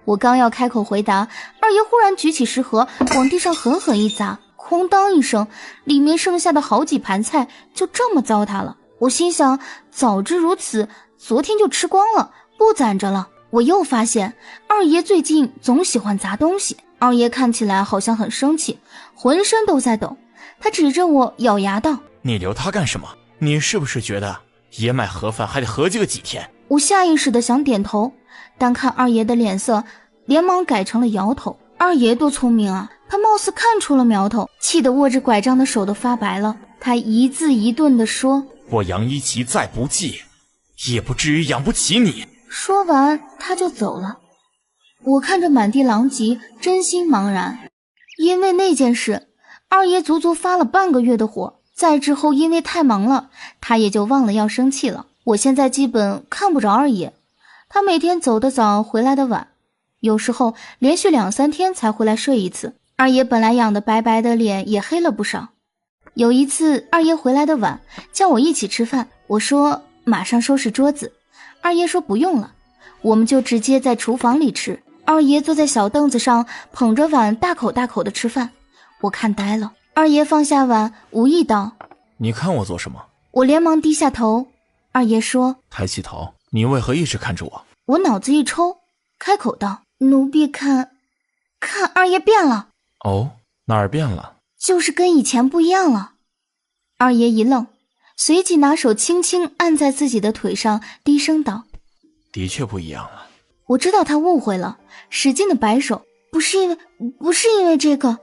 我刚要开口回答，二爷忽然举起食盒往地上狠狠一砸，哐当一声，里面剩下的好几盘菜就这么糟蹋了。我心想，早知如此，昨天就吃光了，不攒着了。我又发现二爷最近总喜欢砸东西。二爷看起来好像很生气，浑身都在抖。他指着我咬牙道：你留他干什么？你是不是觉得爷买盒饭还得合计个几天？我下意识的想点头，但看二爷的脸色，连忙改成了摇头。二爷多聪明啊，他貌似看出了苗头，气得握着拐杖的手都发白了。他一字一顿地说：我杨一奇再不济，也不至于养不起你。说完他就走了。我看着满地狼藉，真心茫然。因为那件事，二爷足足发了半个月的火，再之后因为太忙了，他也就忘了要生气了。我现在基本看不着二爷，他每天走得早，回来的晚，有时候连续2-3天才回来睡一次。二爷本来养得白白的脸也黑了不少。有一次二爷回来的晚，叫我一起吃饭，我说马上收拾桌子，二爷说不用了，我们就直接在厨房里吃。二爷坐在小凳子上，捧着碗大口大口的吃饭，我看呆了。二爷放下碗，无意道：你看我做什么？我连忙低下头。二爷说：抬起头，你为何一直看着我？我脑子一抽，开口道：奴婢看二爷变了。哦，哪儿变了？就是跟以前不一样了。二爷一愣，随即拿手轻轻按在自己的腿上，低声道：的确不一样了。我知道他误会了，使劲的摆手：不是因为这个。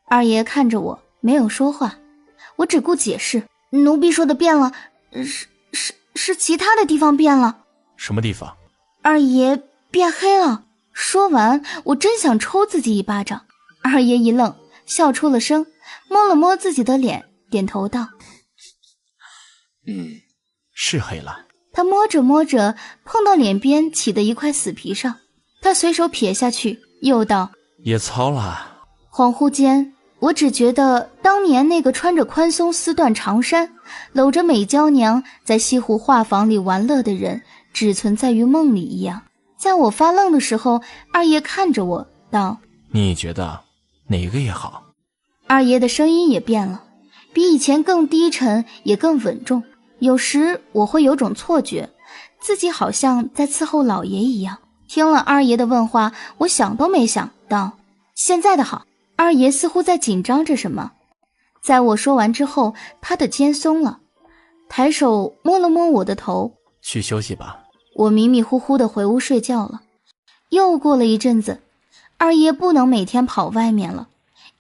二爷看着我，没有说话。我只顾解释：奴婢说的变了，是其他的地方变了。什么地方？二爷变黑了。说完，我真想抽自己一巴掌。二爷一愣，笑出了声，摸了摸自己的脸，点头道：是黑了。他摸着摸着，碰到脸边起的一块死皮上，他随手撇下去，又道：也糙了。恍惚间，我只觉得当年那个穿着宽松丝缎长衫，搂着美娇娘在西湖画舫里玩乐的人，只存在于梦里一样。在我发愣的时候，二爷看着我道：你觉得哪个也好？二爷的声音也变了，比以前更低沉，也更稳重。有时我会有种错觉，自己好像在伺候老爷一样。听了二爷的问话，我想都没想道：现在的好。二爷似乎在紧张着什么。在我说完之后，他的肩松了，抬手摸了摸我的头：去休息吧。我迷迷糊糊地回屋睡觉了。又过了一阵子，二爷不能每天跑外面了，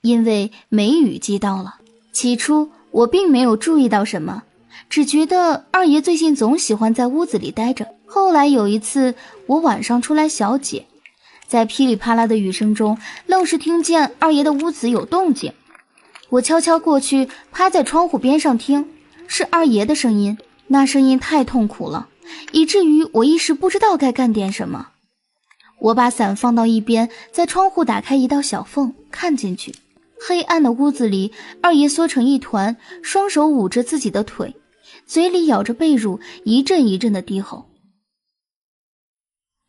因为梅雨季到了。起初我并没有注意到什么，只觉得二爷最近总喜欢在屋子里待着。后来有一次，我晚上出来小解，在噼里啪啦的雨声中，愣是听见二爷的屋子有动静。我悄悄过去，趴在窗户边上听，是二爷的声音。那声音太痛苦了，以至于我一时不知道该干点什么。我把伞放到一边，在窗户打开一道小缝，看进去。黑暗的屋子里，二爷缩成一团，双手捂着自己的腿，嘴里咬着被褥，一阵一阵的低吼。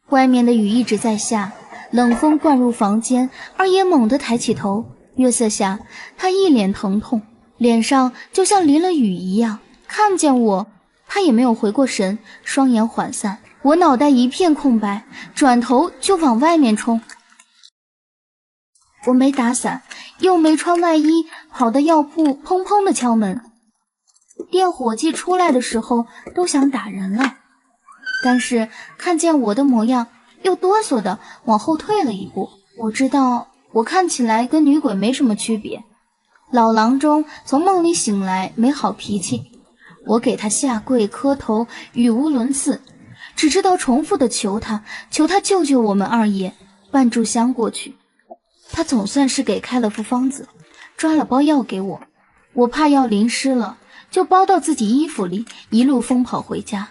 外面的雨一直在下，冷风灌入房间，二爷猛地抬起头，月色下他一脸疼痛，脸上就像淋了雨一样。看见我，他也没有回过神，双眼涣散。我脑袋一片空白，转头就往外面冲。我没打伞，又没穿外衣，跑到药铺砰砰地敲门。店伙计出来的时候都想打人了，但是看见我的模样，又哆嗦地往后退了一步。我知道我看起来跟女鬼没什么区别，老郎中从梦里醒来没好脾气，我给他下跪磕头，语无伦次，只知道重复的求他救救我们二爷，半炷香过去，他总算是给开了副方子，抓了包药给我。我怕药淋湿了，就包到自己衣服里，一路疯跑回家。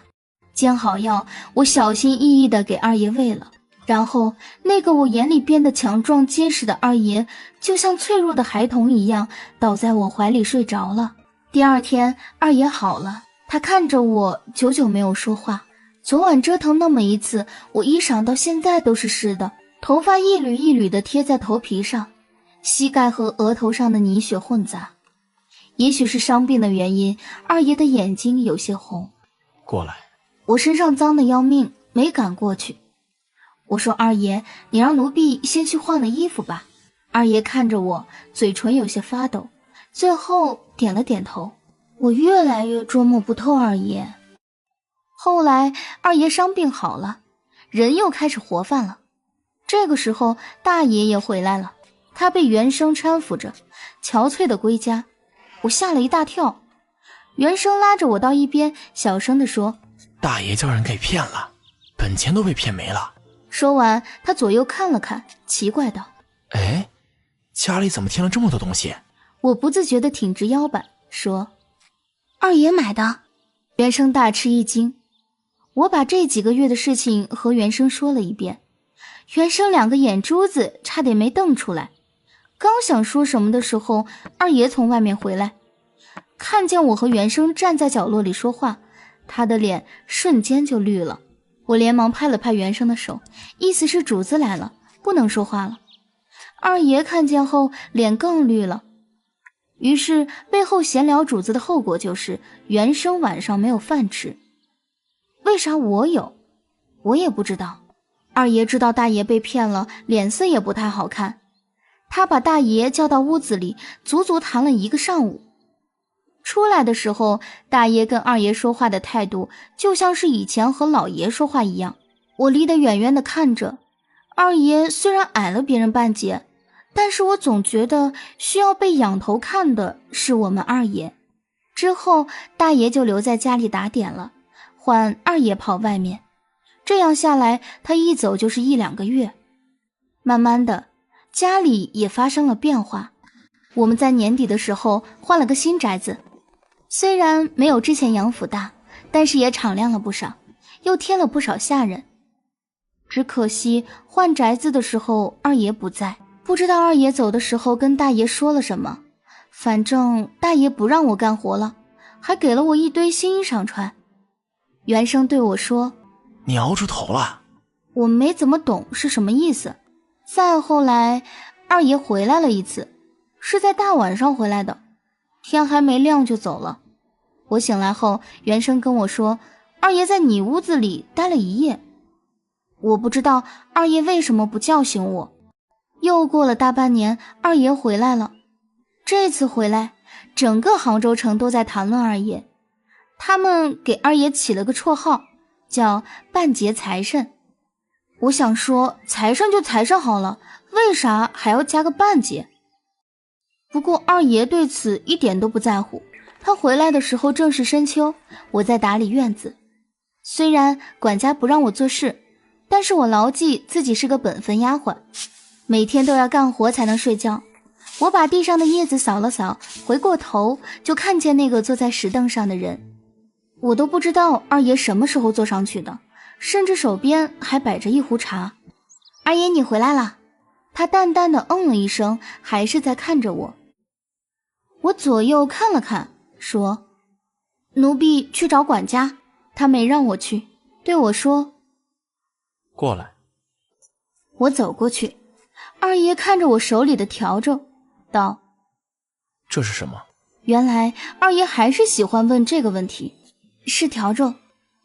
煎好药，我小心翼翼地给二爷喂了，然后那个我眼里变得强壮结实的二爷，就像脆弱的孩童一样倒在我怀里睡着了。第二天，二爷好了，他看着我，久久没有说话。昨晚折腾那么一次，我衣裳到现在都是湿的，头发一缕一缕地贴在头皮上，膝盖和额头上的泥血混杂。也许是伤病的原因，二爷的眼睛有些红。过来。我身上脏得要命，没敢过去。我说，二爷，你让奴婢先去换了衣服吧。二爷看着我，嘴唇有些发抖，最后点了点头。我越来越捉摸不透二爷。后来二爷伤病好了，人又开始活泛了。这个时候大爷也回来了，他被原生搀扶着，憔悴的归家。我吓了一大跳，原生拉着我到一边，小声地说：大爷叫人给骗了，本钱都被骗没了。说完，他左右看了看，奇怪道：哎，家里怎么添了这么多东西？我不自觉地挺直腰板，说：二爷买的。原生大吃一惊。我把这几个月的事情和原生说了一遍，原生两个眼珠子差点没瞪出来。刚想说什么的时候，二爷从外面回来，看见我和原生站在角落里说话，他的脸瞬间就绿了。我连忙拍了拍原生的手，意思是主子来了，不能说话了。二爷看见后脸更绿了。于是背后闲聊主子的后果就是原生晚上没有饭吃。为啥我有？我也不知道。二爷知道大爷被骗了，脸色也不太好看。他把大爷叫到屋子里，足足谈了一个上午。出来的时候，大爷跟二爷说话的态度就像是以前和老爷说话一样。我离得远远的看着，二爷虽然矮了别人半截，但是我总觉得需要被仰头看的是我们二爷。之后大爷就留在家里打点了，换二爷跑外面。这样下来，他一走就是1-2个月。慢慢的，家里也发生了变化。我们在年底的时候换了个新宅子，虽然没有之前杨府大，但是也敞亮了不少，又添了不少下人。只可惜换宅子的时候二爷不在，不知道二爷走的时候跟大爷说了什么。反正大爷不让我干活了，还给了我一堆新衣裳穿。原生对我说：你熬出头了。我没怎么懂是什么意思。再后来二爷回来了一次，是在大晚上回来的，天还没亮就走了。我醒来后，原生跟我说，二爷在你屋子里待了一夜。我不知道二爷为什么不叫醒我。又过了大半年，二爷回来了。这次回来，整个杭州城都在谈论二爷，他们给二爷起了个绰号，叫半截财神。我想说，财神就财神好了，为啥还要加个半截？不过二爷对此一点都不在乎。他回来的时候正是深秋，我在打理院子。虽然管家不让我做事，但是我牢记自己是个本分丫鬟，每天都要干活才能睡觉。我把地上的叶子扫了扫，回过头就看见那个坐在石凳上的人。我都不知道二爷什么时候坐上去的，甚至手边还摆着一壶茶。二爷你回来了。他淡淡的嗯了一声，还是在看着我。我左右看了看，说：奴婢去找管家。他没让我去，对我说：过来。我走过去，二爷看着我手里的笤帚，道：这是什么？原来二爷还是喜欢问这个问题。是笤帚。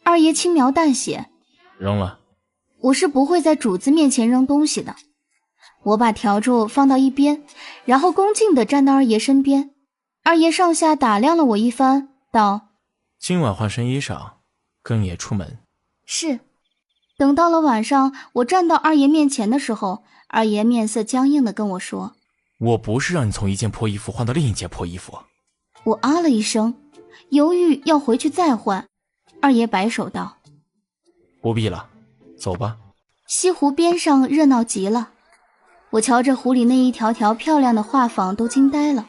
二爷轻描淡写。扔了。我是不会在主子面前扔东西的。我把笤帚放到一边，然后恭敬地站到二爷身边。二爷上下打量了我一番，道：今晚换身衣裳，跟爷出门。是。等到了晚上，我站到二爷面前的时候，二爷面色僵硬地跟我说：我不是让你从一件破衣服换到另一件破衣服。我啊了一声，犹豫要回去再换。二爷摆手道：不必了，走吧。西湖边上热闹极了，我瞧着湖里那一条条漂亮的画舫都惊呆了。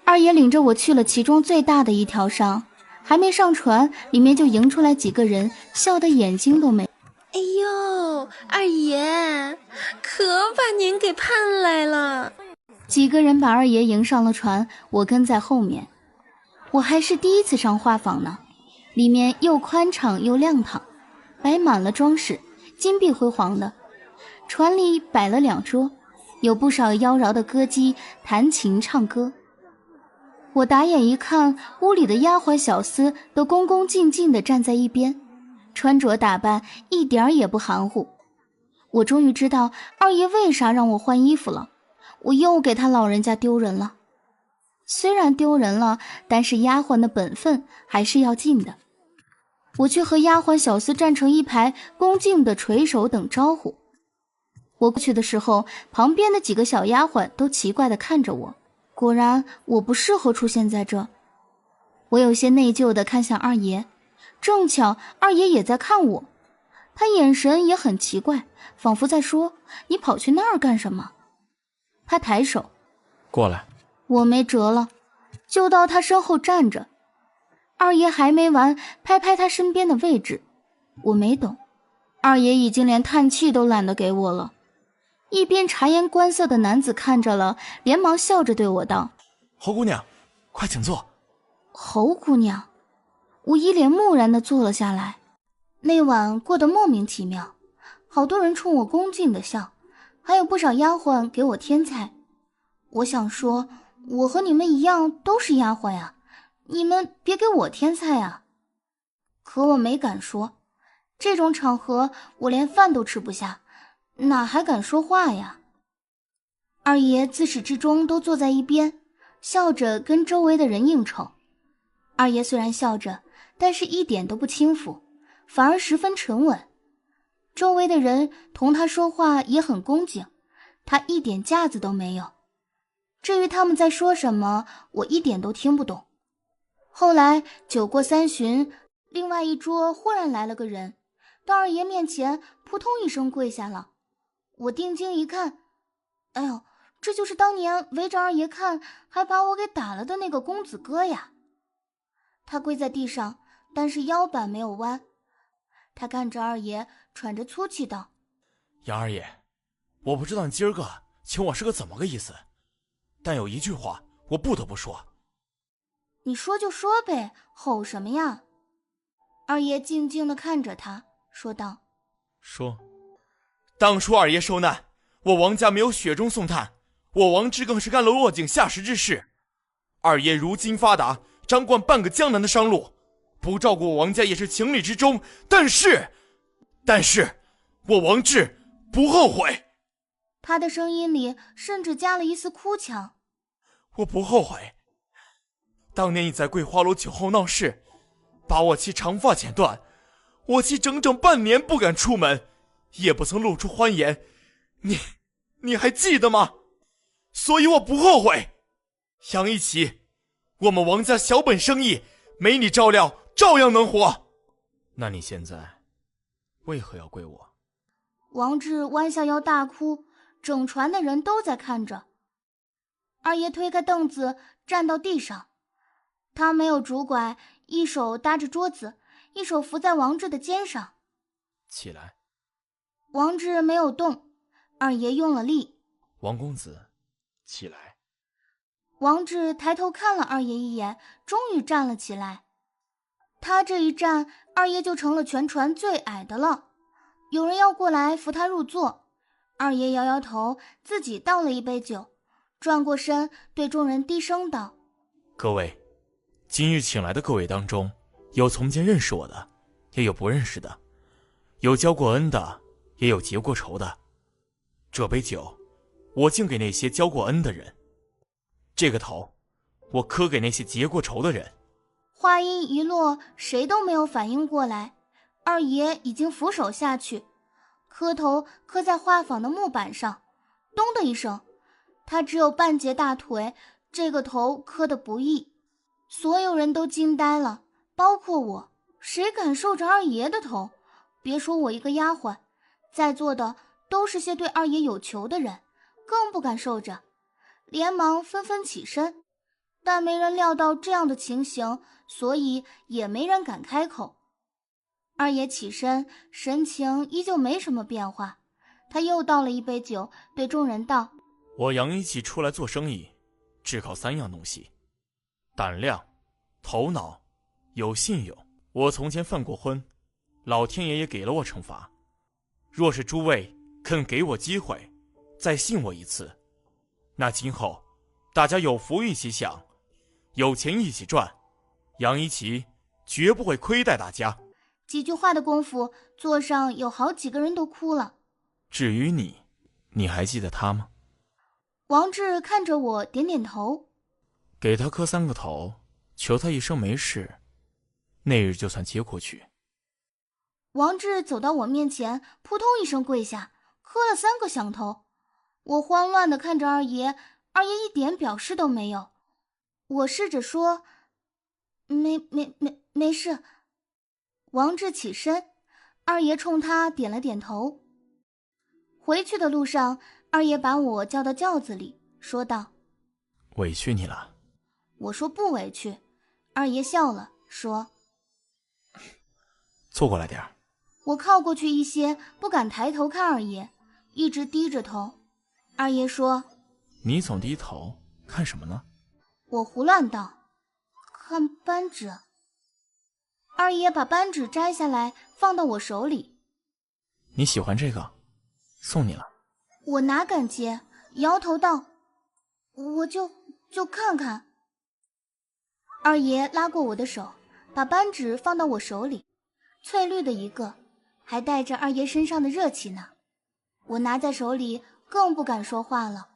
二爷领着我去了其中最大的一条上，还没上船，里面就迎出来几个人，笑得眼睛都没。哎哎呦，二爷，可把您给盼来了。几个人把二爷迎上了船，我跟在后面。我还是第一次上画舫呢，里面又宽敞又亮堂，摆满了装饰，金碧辉煌的。船里摆了2桌，有不少妖娆的歌姬弹琴唱歌。我打眼一看，屋里的丫鬟小厮都恭恭敬敬地站在一边，穿着打扮一点儿也不含糊。我终于知道二爷为啥让我换衣服了，我又给他老人家丢人了。虽然丢人了，但是丫鬟的本分还是要尽的。我去和丫鬟小厮站成一排，恭敬地垂手等招呼。我过去的时候，旁边的几个小丫鬟都奇怪地看着我，果然我不适合出现在这。我有些内疚地看向二爷，正巧二爷也在看我，他眼神也很奇怪，仿佛在说，你跑去那儿干什么？他抬手过来。我没辙了，就到他身后站着。二爷还没完，拍拍他身边的位置。我没懂，二爷已经连叹气都懒得给我了。一边察言观色的男子看着了，连忙笑着对我道：侯姑娘，快请坐。侯姑娘。我一脸木然地坐了下来。那晚过得莫名其妙，好多人冲我恭敬地笑，还有不少丫鬟给我添菜。我想说，我和你们一样都是丫鬟呀，你们别给我添菜呀。可我没敢说，这种场合我连饭都吃不下，哪还敢说话呀？二爷自始至终都坐在一边，笑着跟周围的人应酬。二爷虽然笑着，但是一点都不轻浮，反而十分沉稳。周围的人同他说话也很恭敬，他一点架子都没有。至于他们在说什么，我一点都听不懂。后来酒过3巡，另外一桌忽然来了个人，到二爷面前扑通一声跪下了。我定睛一看，哎呦，这就是当年围着二爷看还把我给打了的那个公子哥呀。他跪在地上，但是腰板没有弯。他看着二爷，喘着粗气道：杨二爷，我不知道你今儿个请我是个怎么个意思，但有一句话我不得不说。你说就说呗，吼什么呀？二爷静静地看着他，说道：说，当初二爷受难，我王家没有雪中送炭，我王志更是干了落井下石之事。二爷如今发达，掌管半个江南的商路，不照顾我王家也是情理之中，但是我王志不后悔。他的声音里甚至加了一丝哭腔。我不后悔。当年你在桂花楼酒后闹事，把我妻长发剪断，我妻整整半年不敢出门，也不曾露出欢颜，你还记得吗？所以我不后悔。杨一奇，我们王家小本生意，没你照料照样能活。那你现在为何要跪我？王志弯下腰大哭，整船的人都在看着。二爷推开凳子站到地上，他没有拄拐，一手搭着桌子，一手扶在王志的肩上。起来。王志没有动，二爷用了力。王公子，起来。王志抬头看了二爷一眼，终于站了起来。他这一站，二爷就成了全船最矮的了。有人要过来扶他入座，二爷摇摇头，自己倒了一杯酒，转过身对众人低声道：各位，今日请来的各位当中，有从前认识我的，也有不认识的，有交过恩的，也有结过仇的。这杯酒，我敬给那些交过恩的人，这个头，我磕给那些结过仇的人。话音一落，谁都没有反应过来，二爷已经俯首下去，磕头磕在画舫的木板上，咚的一声，他只有半截大腿，这个头磕得不易。所有人都惊呆了，包括我，谁敢受着二爷的头？别说我一个丫鬟，在座的都是些对二爷有求的人，更不敢受着，连忙纷纷起身。但没人料到这样的情形，所以也没人敢开口。二爷起身，神情依旧没什么变化。他又倒了一杯酒，对众人道：我杨一奇出来做生意，只靠3样东西：胆量、头脑、有信用。我从前犯过昏，老天爷也给了我惩罚。若是诸位肯给我机会，再信我一次，那今后大家有福一起享，有钱一起赚，杨一奇绝不会亏待大家。几句话的功夫，座上有好几个人都哭了。至于你，你还记得他吗？王志看着我，点点头。给他磕3个头，求他一声没事，那日就算接过去。王志走到我面前，扑通一声跪下，磕了3个响头。我慌乱地看着二爷，二爷一点表示都没有。我试着说：没事。王志起身，二爷冲他点了点头。回去的路上，二爷把我叫到轿子里，说道：委屈你了。我说不委屈。二爷笑了，说：坐过来点儿。我靠过去一些，不敢抬头看二爷，一直低着头。二爷说：你总低头，看什么呢？我胡乱道：看扳指。二爷把扳指摘下来，放到我手里。你喜欢这个，送你了。我哪敢接，摇头道：我就看看。二爷拉过我的手，把扳指放到我手里，翠绿的一个，还带着二爷身上的热气呢。我拿在手里，更不敢说话了。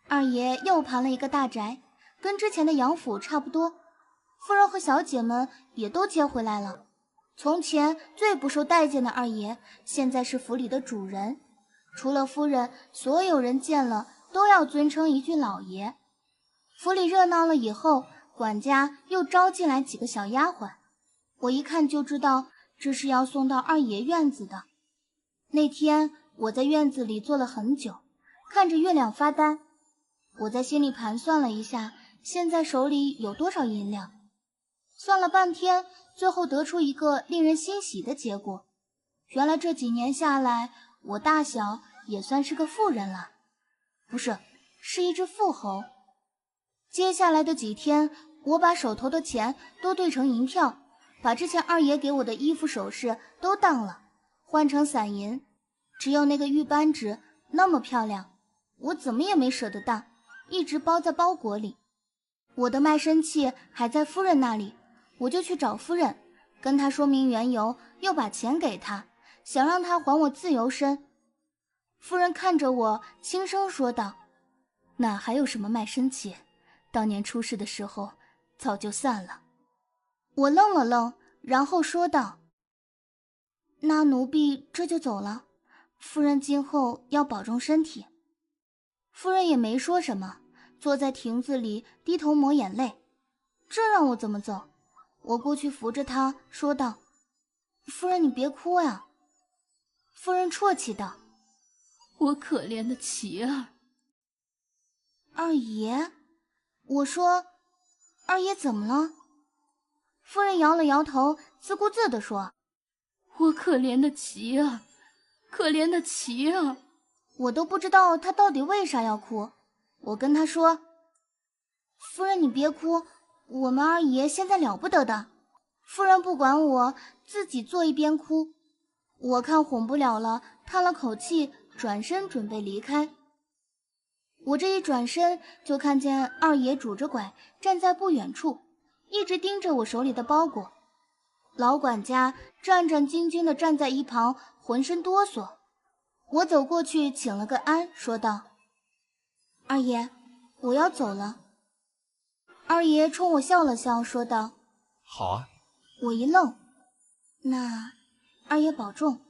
二爷又盘了一个大宅，跟之前的杨府差不多。夫人和小姐们也都接回来了。从前最不受待见的二爷，现在是府里的主人。除了夫人，所有人见了都要尊称一句老爷。府里热闹了以后，管家又招进来几个小丫鬟，我一看就知道这是要送到二爷院子的。那天我在院子里坐了很久，看着月亮发呆。我在心里盘算了一下，现在手里有多少银两，算了半天，最后得出一个令人欣喜的结果。原来这几年下来，我大小也算是个富人了，不是，是一只富猴。接下来的几天，我把手头的钱都兑成银票，把之前二爷给我的衣服首饰都当了，换成散银。只有那个玉扳指那么漂亮，我怎么也没舍得当，一直包在包裹里。我的卖身契还在夫人那里，我就去找夫人，跟她说明缘由，又把钱给她，想让她还我自由身。夫人看着我，轻声说道：哪还有什么卖身契，当年出事的时候早就散了。我愣了愣，然后说道：那奴婢这就走了，夫人今后要保重身体。夫人也没说什么，坐在亭子里低头抹眼泪。这让我怎么走？我过去扶着她说道：夫人你别哭呀。夫人啜泣道：我可怜的琪儿。二爷。我说：二爷怎么了？夫人摇了摇头，自顾自地说：我可怜的琪儿，可怜的琪儿。我都不知道她到底为啥要哭。我跟她说：夫人你别哭，我们二爷现在了不得的。夫人不管我，自己坐一边哭。我看哄不了了，叹了口气，转身准备离开。我这一转身，就看见二爷拄着拐站在不远处，一直盯着我手里的包裹。老管家战战兢兢地站在一旁，浑身哆嗦。我走过去请了个安，说道：二爷，我要走了。二爷冲我笑了笑，说道：好啊。我一愣，那二爷保重。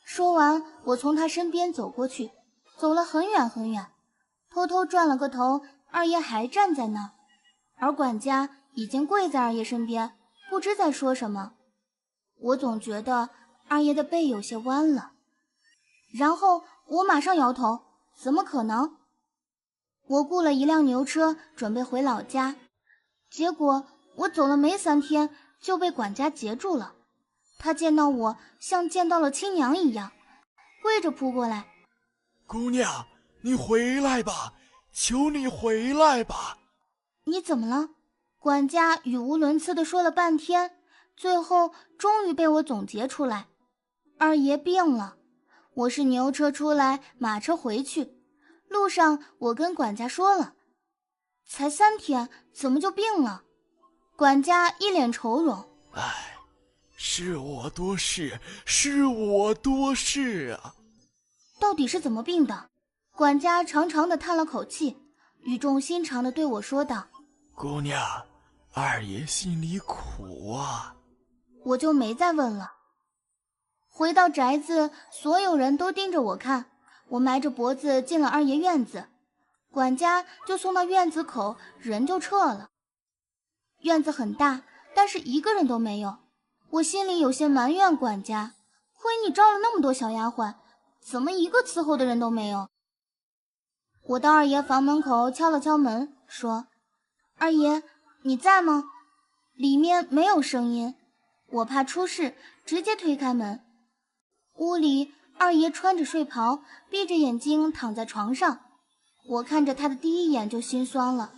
说完，我从他身边走过去，走了很远很远，偷偷转了个头，二爷还站在那儿，而管家已经跪在二爷身边，不知在说什么。我总觉得二爷的背有些弯了，然后我马上摇头，怎么可能？我雇了一辆牛车，准备回老家，结果我走了没3天就被管家截住了。他见到我像见到了亲娘一样，跪着扑过来。姑娘，你回来吧，求你回来吧。你怎么了？管家语无伦次地说了半天，最后终于被我总结出来。二爷病了。我是牛车出来，马车回去。路上我跟管家说了，才3天，怎么就病了？管家一脸愁容。唉，是我多事，是我多事啊。到底是怎么病的？管家长长地叹了口气，语重心长地对我说道：姑娘，二爷心里苦啊。我就没再问了。回到宅子，所有人都盯着我看，我埋着脖子进了二爷院子，管家就送到院子口，人就撤了。院子很大，但是一个人都没有。我心里有些埋怨管家，亏你招了那么多小丫鬟，怎么一个伺候的人都没有？我到二爷房门口敲了敲门，说：二爷，你在吗？里面没有声音，我怕出事，直接推开门。屋里，二爷穿着睡袍，闭着眼睛躺在床上。我看着他的第一眼就心酸了。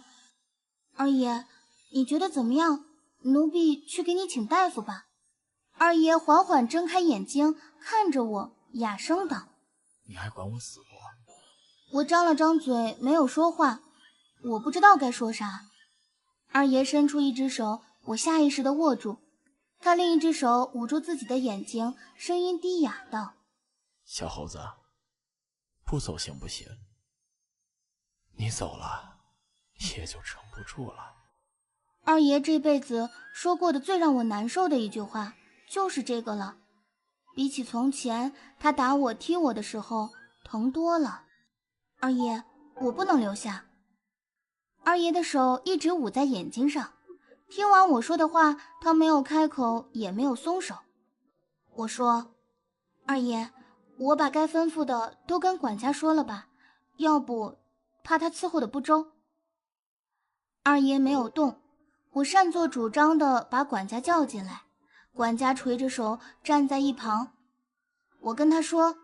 二爷，你觉得怎么样？奴婢去给你请大夫吧。二爷缓缓睁开眼睛，看着我，哑声道：你还管我死活？我张了张嘴，没有说话，我不知道该说啥。二爷伸出一只手，我下意识地握住，他另一只手捂住自己的眼睛，声音低哑道：小猴子，不走行不行？你走了，也就撑不住了。二爷这辈子说过的最让我难受的一句话，就是这个了。比起从前他打我踢我的时候，疼多了。二爷，我不能留下。二爷的手一直捂在眼睛上，听完我说的话，他没有开口，也没有松手。我说：二爷，我把该吩咐的都跟管家说了吧，要不怕他伺候的不周。二爷没有动，我擅作主张的把管家叫进来，管家垂着手站在一旁。我跟他说：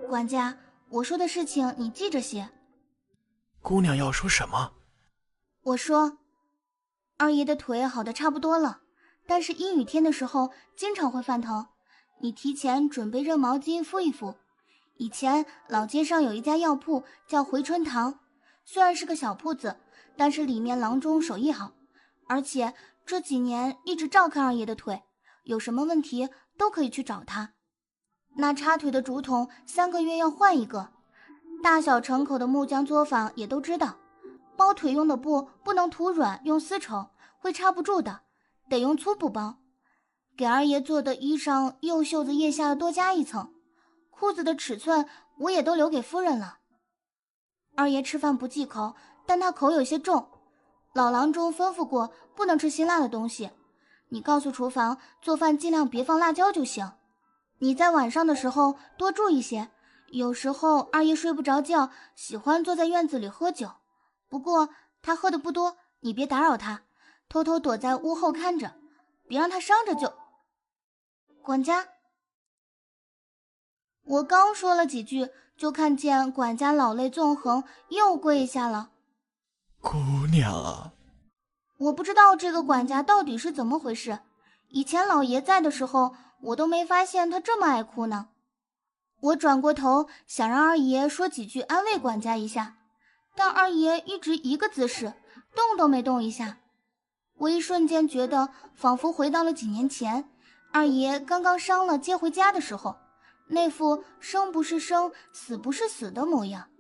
管家，我说的事情你记着些。姑娘要说什么？我说：二爷的腿好的差不多了，但是阴雨天的时候经常会犯疼，你提前准备热毛巾敷一敷。以前老街上有一家药铺叫回春堂，虽然是个小铺子，但是里面郎中手艺好，而且这几年一直照看二爷的腿，有什么问题都可以去找他。那插腿的竹筒3个月要换一个，大小成口的木浆作坊也都知道，包腿用的布不能涂软用丝绸，会插不住的，得用粗布包。给二爷做的衣裳右袖子腋下多加一层，裤子的尺寸我也都留给夫人了。二爷吃饭不忌口，但他口有些重，老郎中吩咐过不能吃辛辣的东西，你告诉厨房做饭尽量别放辣椒就行。你在晚上的时候多注意些，有时候二爷睡不着觉，喜欢坐在院子里喝酒，不过他喝的不多，你别打扰他，偷偷躲在屋后看着，别让他伤着就。管家，我刚说了几句，就看见管家老泪纵横，又跪下了。姑娘啊，我不知道这个管家到底是怎么回事，以前老爷在的时候，我都没发现他这么爱哭呢。我转过头想让二爷说几句安慰管家一下，但二爷一直一个姿势，动都没动一下。我一瞬间觉得仿佛回到了几年前，二爷刚刚伤了接回家的时候，那副生不是生，死不是死的模样。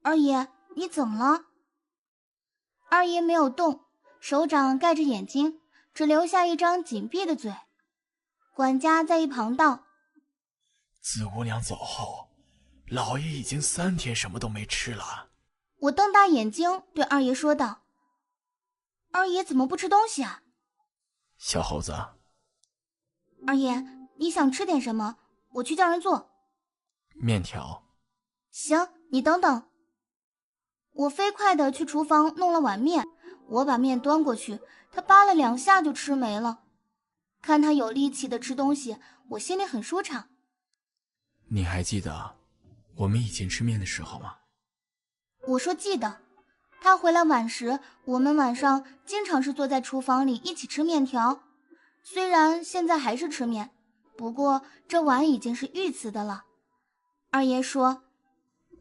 二爷，你怎么了？二爷没有动，手掌盖着眼睛，只留下一张紧闭的嘴。管家在一旁道：自姑娘走后，老爷已经3天什么都没吃了。我瞪大眼睛对二爷说道：二爷怎么不吃东西啊？小猴子，二爷，你想吃点什么？我去叫人做。面条。行，你等等。我飞快地去厨房弄了碗面，我把面端过去，他扒了2下就吃没了。看他有力气的吃东西，我心里很舒畅。你还记得我们以前吃面的时候吗？我说记得。他回来晚时，我们晚上经常是坐在厨房里一起吃面条。虽然现在还是吃面，不过这碗已经是御瓷的了。二爷说，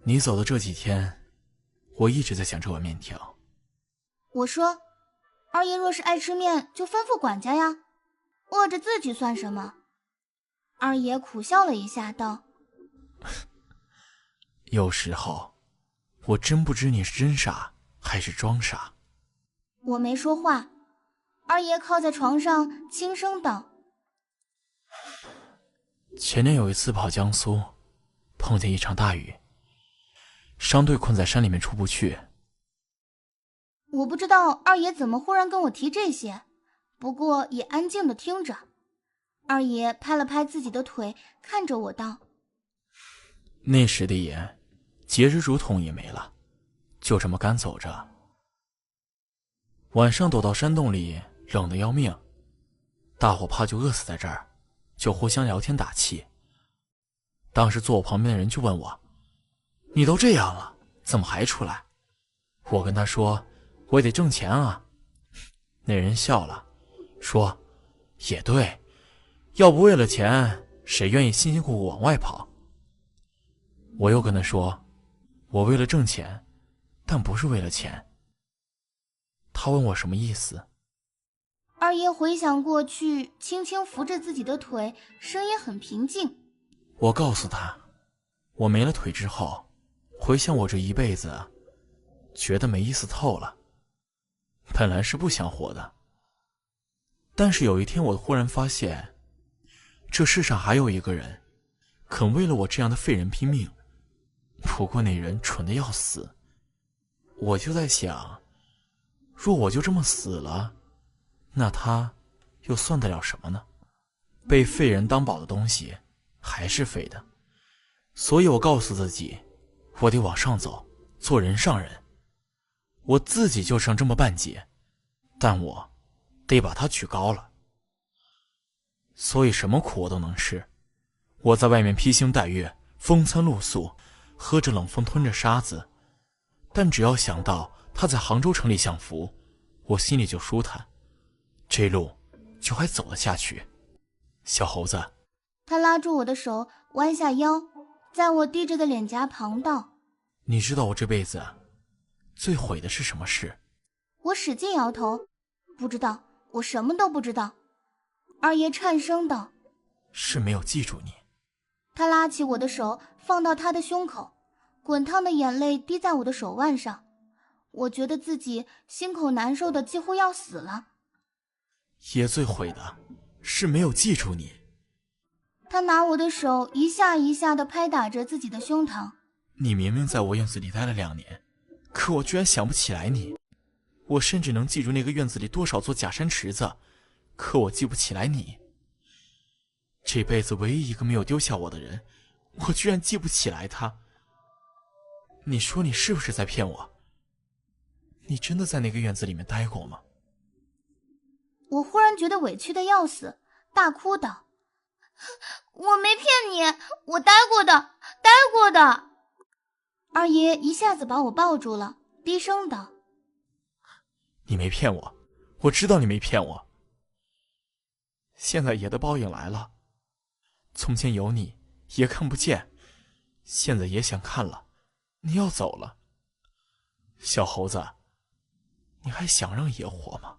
你走的这几天，我一直在想这碗面条。我说，二爷若是爱吃面，就吩咐管家呀，饿着自己算什么？二爷苦笑了一下，道：有时候，我真不知你是真傻还是装傻。我没说话。二爷靠在床上轻声道：前年有一次跑江苏，碰见一场大雨，商队困在山里面出不去。我不知道二爷怎么忽然跟我提这些，不过也安静地听着。二爷拍了拍自己的腿，看着我道：那时的盐，节日竹筒也没了，就这么干走着。晚上躲到山洞里，冷得要命，大伙怕就饿死在这儿，就互相聊天打气。当时坐我旁边的人就问我：你都这样了，怎么还出来？我跟他说，我也得挣钱啊。那人笑了，说：也对，要不为了钱，谁愿意辛辛苦苦往外跑？我又跟他说，我为了挣钱，但不是为了钱。他问我什么意思。二爷回想过去，轻轻扶着自己的腿，声音很平静。我告诉他，我没了腿之后，回想我这一辈子，觉得没意思透了。本来是不想活的，但是有一天我忽然发现，这世上还有一个人肯为了我这样的废人拼命，不过那人蠢得要死。我就在想，若我就这么死了，那他又算得了什么呢？被废人当宝的东西还是废的。所以我告诉自己，我得往上走，做人上人。我自己就剩这么半截，但我得把它举高了。所以什么苦我都能吃。我在外面披星戴月，风餐露宿，喝着冷风，吞着沙子，但只要想到他在杭州城里享福，我心里就舒坦，这路就还走得下去。小猴子，他拉住我的手，弯下腰，在我低着的脸颊旁道：你知道我这辈子最悔的是什么事？我使劲摇头，不知道，我什么都不知道。二爷颤声道：是没有记住你。他拉起我的手，放到他的胸口，滚烫的眼泪滴在我的手腕上。我觉得自己心口难受的几乎要死了。爷最悔的是没有记住你。他拿我的手一下一下地拍打着自己的胸膛。你明明在我院子里待了2年，可我居然想不起来你。我甚至能记住那个院子里多少座假山池子，可我记不起来你。这辈子唯一一个没有丢下我的人，我居然记不起来他。你说你是不是在骗我？你真的在那个院子里面待过吗？我忽然觉得委屈的要死，大哭道：我没骗你，我待过的，待过的。二爷一下子把我抱住了，低声道：你没骗我，我知道你没骗我。现在爷的报应来了，从前有你，爷看不见，现在爷想看了，你要走了。小猴子，你还想让爷活吗？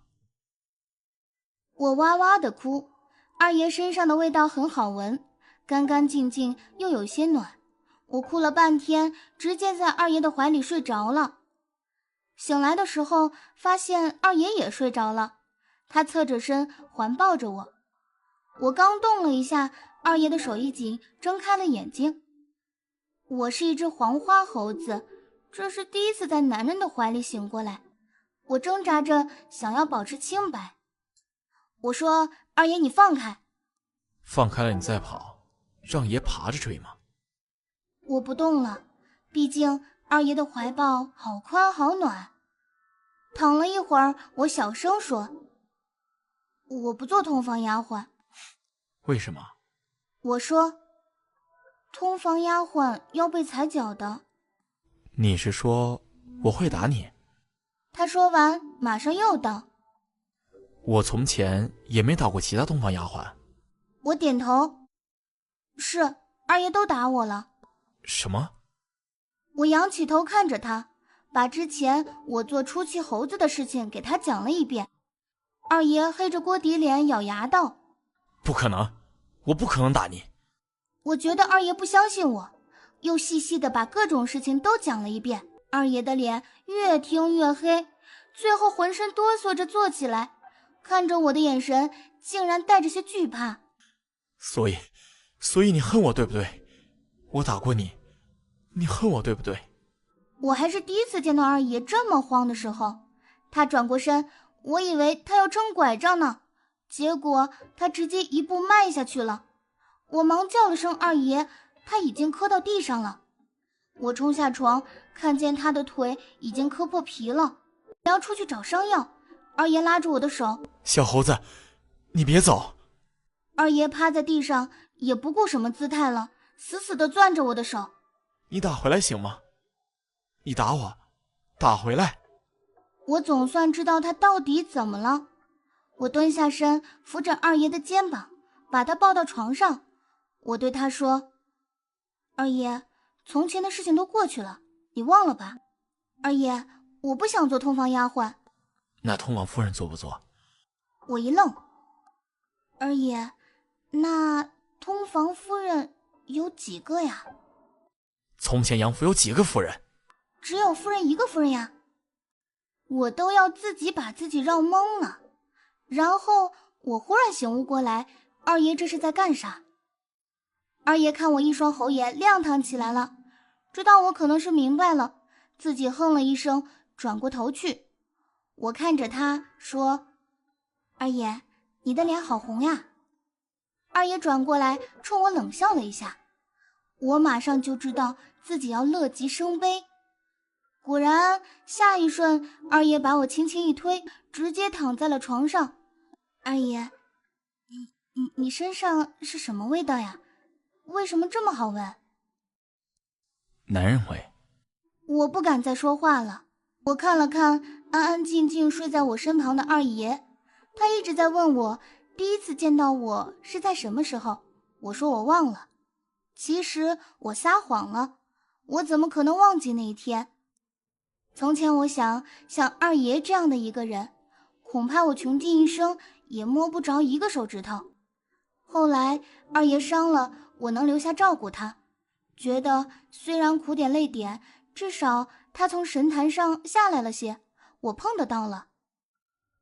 我哇哇地哭。二爷身上的味道很好闻，干干净净又有些暖。我哭了半天，直接在二爷的怀里睡着了。醒来的时候，发现二爷也睡着了，他侧着身环抱着我。我刚动了一下，二爷的手一紧，睁开了眼睛。我是一只黄花猴子，这是第一次在男人的怀里醒过来。我挣扎着想要保持清白。我说：二爷，你放开。放开了你再跑，让爷爬着追吗？我不动了，毕竟二爷的怀抱好宽好暖。躺了一会儿，我小声说：我不做通房丫鬟，为什么？我说，通房丫鬟要被踩脚的。你是说我会打你？他说完马上又道，我从前也没打过其他通房丫鬟。我点头，是，二爷都打我了。什么？我仰起头看着他，把之前我做出气猴子的事情给他讲了一遍。二爷黑着锅底脸咬牙道，不可能，我不可能打你。我觉得二爷不相信我，又细细的把各种事情都讲了一遍。二爷的脸越听越黑，最后浑身哆嗦着坐起来，看着我的眼神竟然带着些惧怕。所以你恨我对不对？我打过你，你恨我对不对？我还是第一次见到二爷这么慌的时候。他转过身，我以为他要撑拐杖呢，结果他直接一步迈下去了。我忙叫了声二爷，他已经磕到地上了。我冲下床，看见他的腿已经磕破皮了，要出去找伤药。二爷拉住我的手，小猴子，你别走。二爷趴在地上，也不顾什么姿态了，死死地攥着我的手。你打回来行吗？你打我，打回来。我总算知道他到底怎么了。我蹲下身，扶着二爷的肩膀，把他抱到床上。我对他说，二爷，从前的事情都过去了，你忘了吧？二爷，我不想做通房丫鬟。那通房夫人做不做？我一愣，二爷，那通房夫人有几个呀？从前杨府有几个夫人？只有夫人一个夫人呀。我都要自己把自己绕懵了。然后我忽然醒悟过来，二爷这是在干啥？二爷看我一双猴眼亮堂起来了，知道我可能是明白了，自己哼了一声，转过头去。我看着他说，二爷，你的脸好红呀。二爷转过来冲我冷笑了一下，我马上就知道自己要乐极生悲。果然下一瞬，二爷把我轻轻一推，直接躺在了床上。二爷，你身上是什么味道呀？为什么这么好闻？男人味。我不敢再说话了。我看了看安安静静睡在我身旁的二爷，他一直在问我第一次见到我是在什么时候。我说我忘了。其实我撒谎了，我怎么可能忘记那一天？从前我想，像二爷这样的一个人，恐怕我穷尽一生也摸不着一个手指头。后来二爷伤了，我能留下照顾他，觉得虽然苦点累点，至少他从神坛上下来了些，我碰得到了。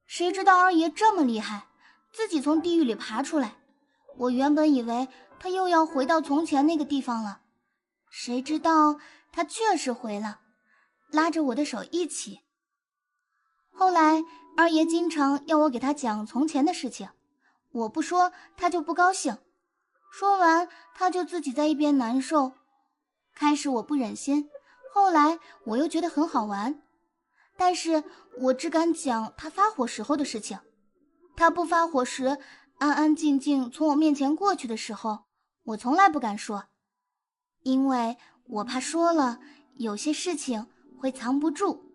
谁知道二爷这么厉害，自己从地狱里爬出来。我原本以为他又要回到从前那个地方了，谁知道他确实回了，拉着我的手一起。后来二爷经常要我给他讲从前的事情，我不说他就不高兴，说完他就自己在一边难受。开始我不忍心，后来我又觉得很好玩，但是我只敢讲他发火时候的事情。他不发火时，安安静静从我面前过去的时候，我从来不敢说，因为我怕说了有些事情会藏不住。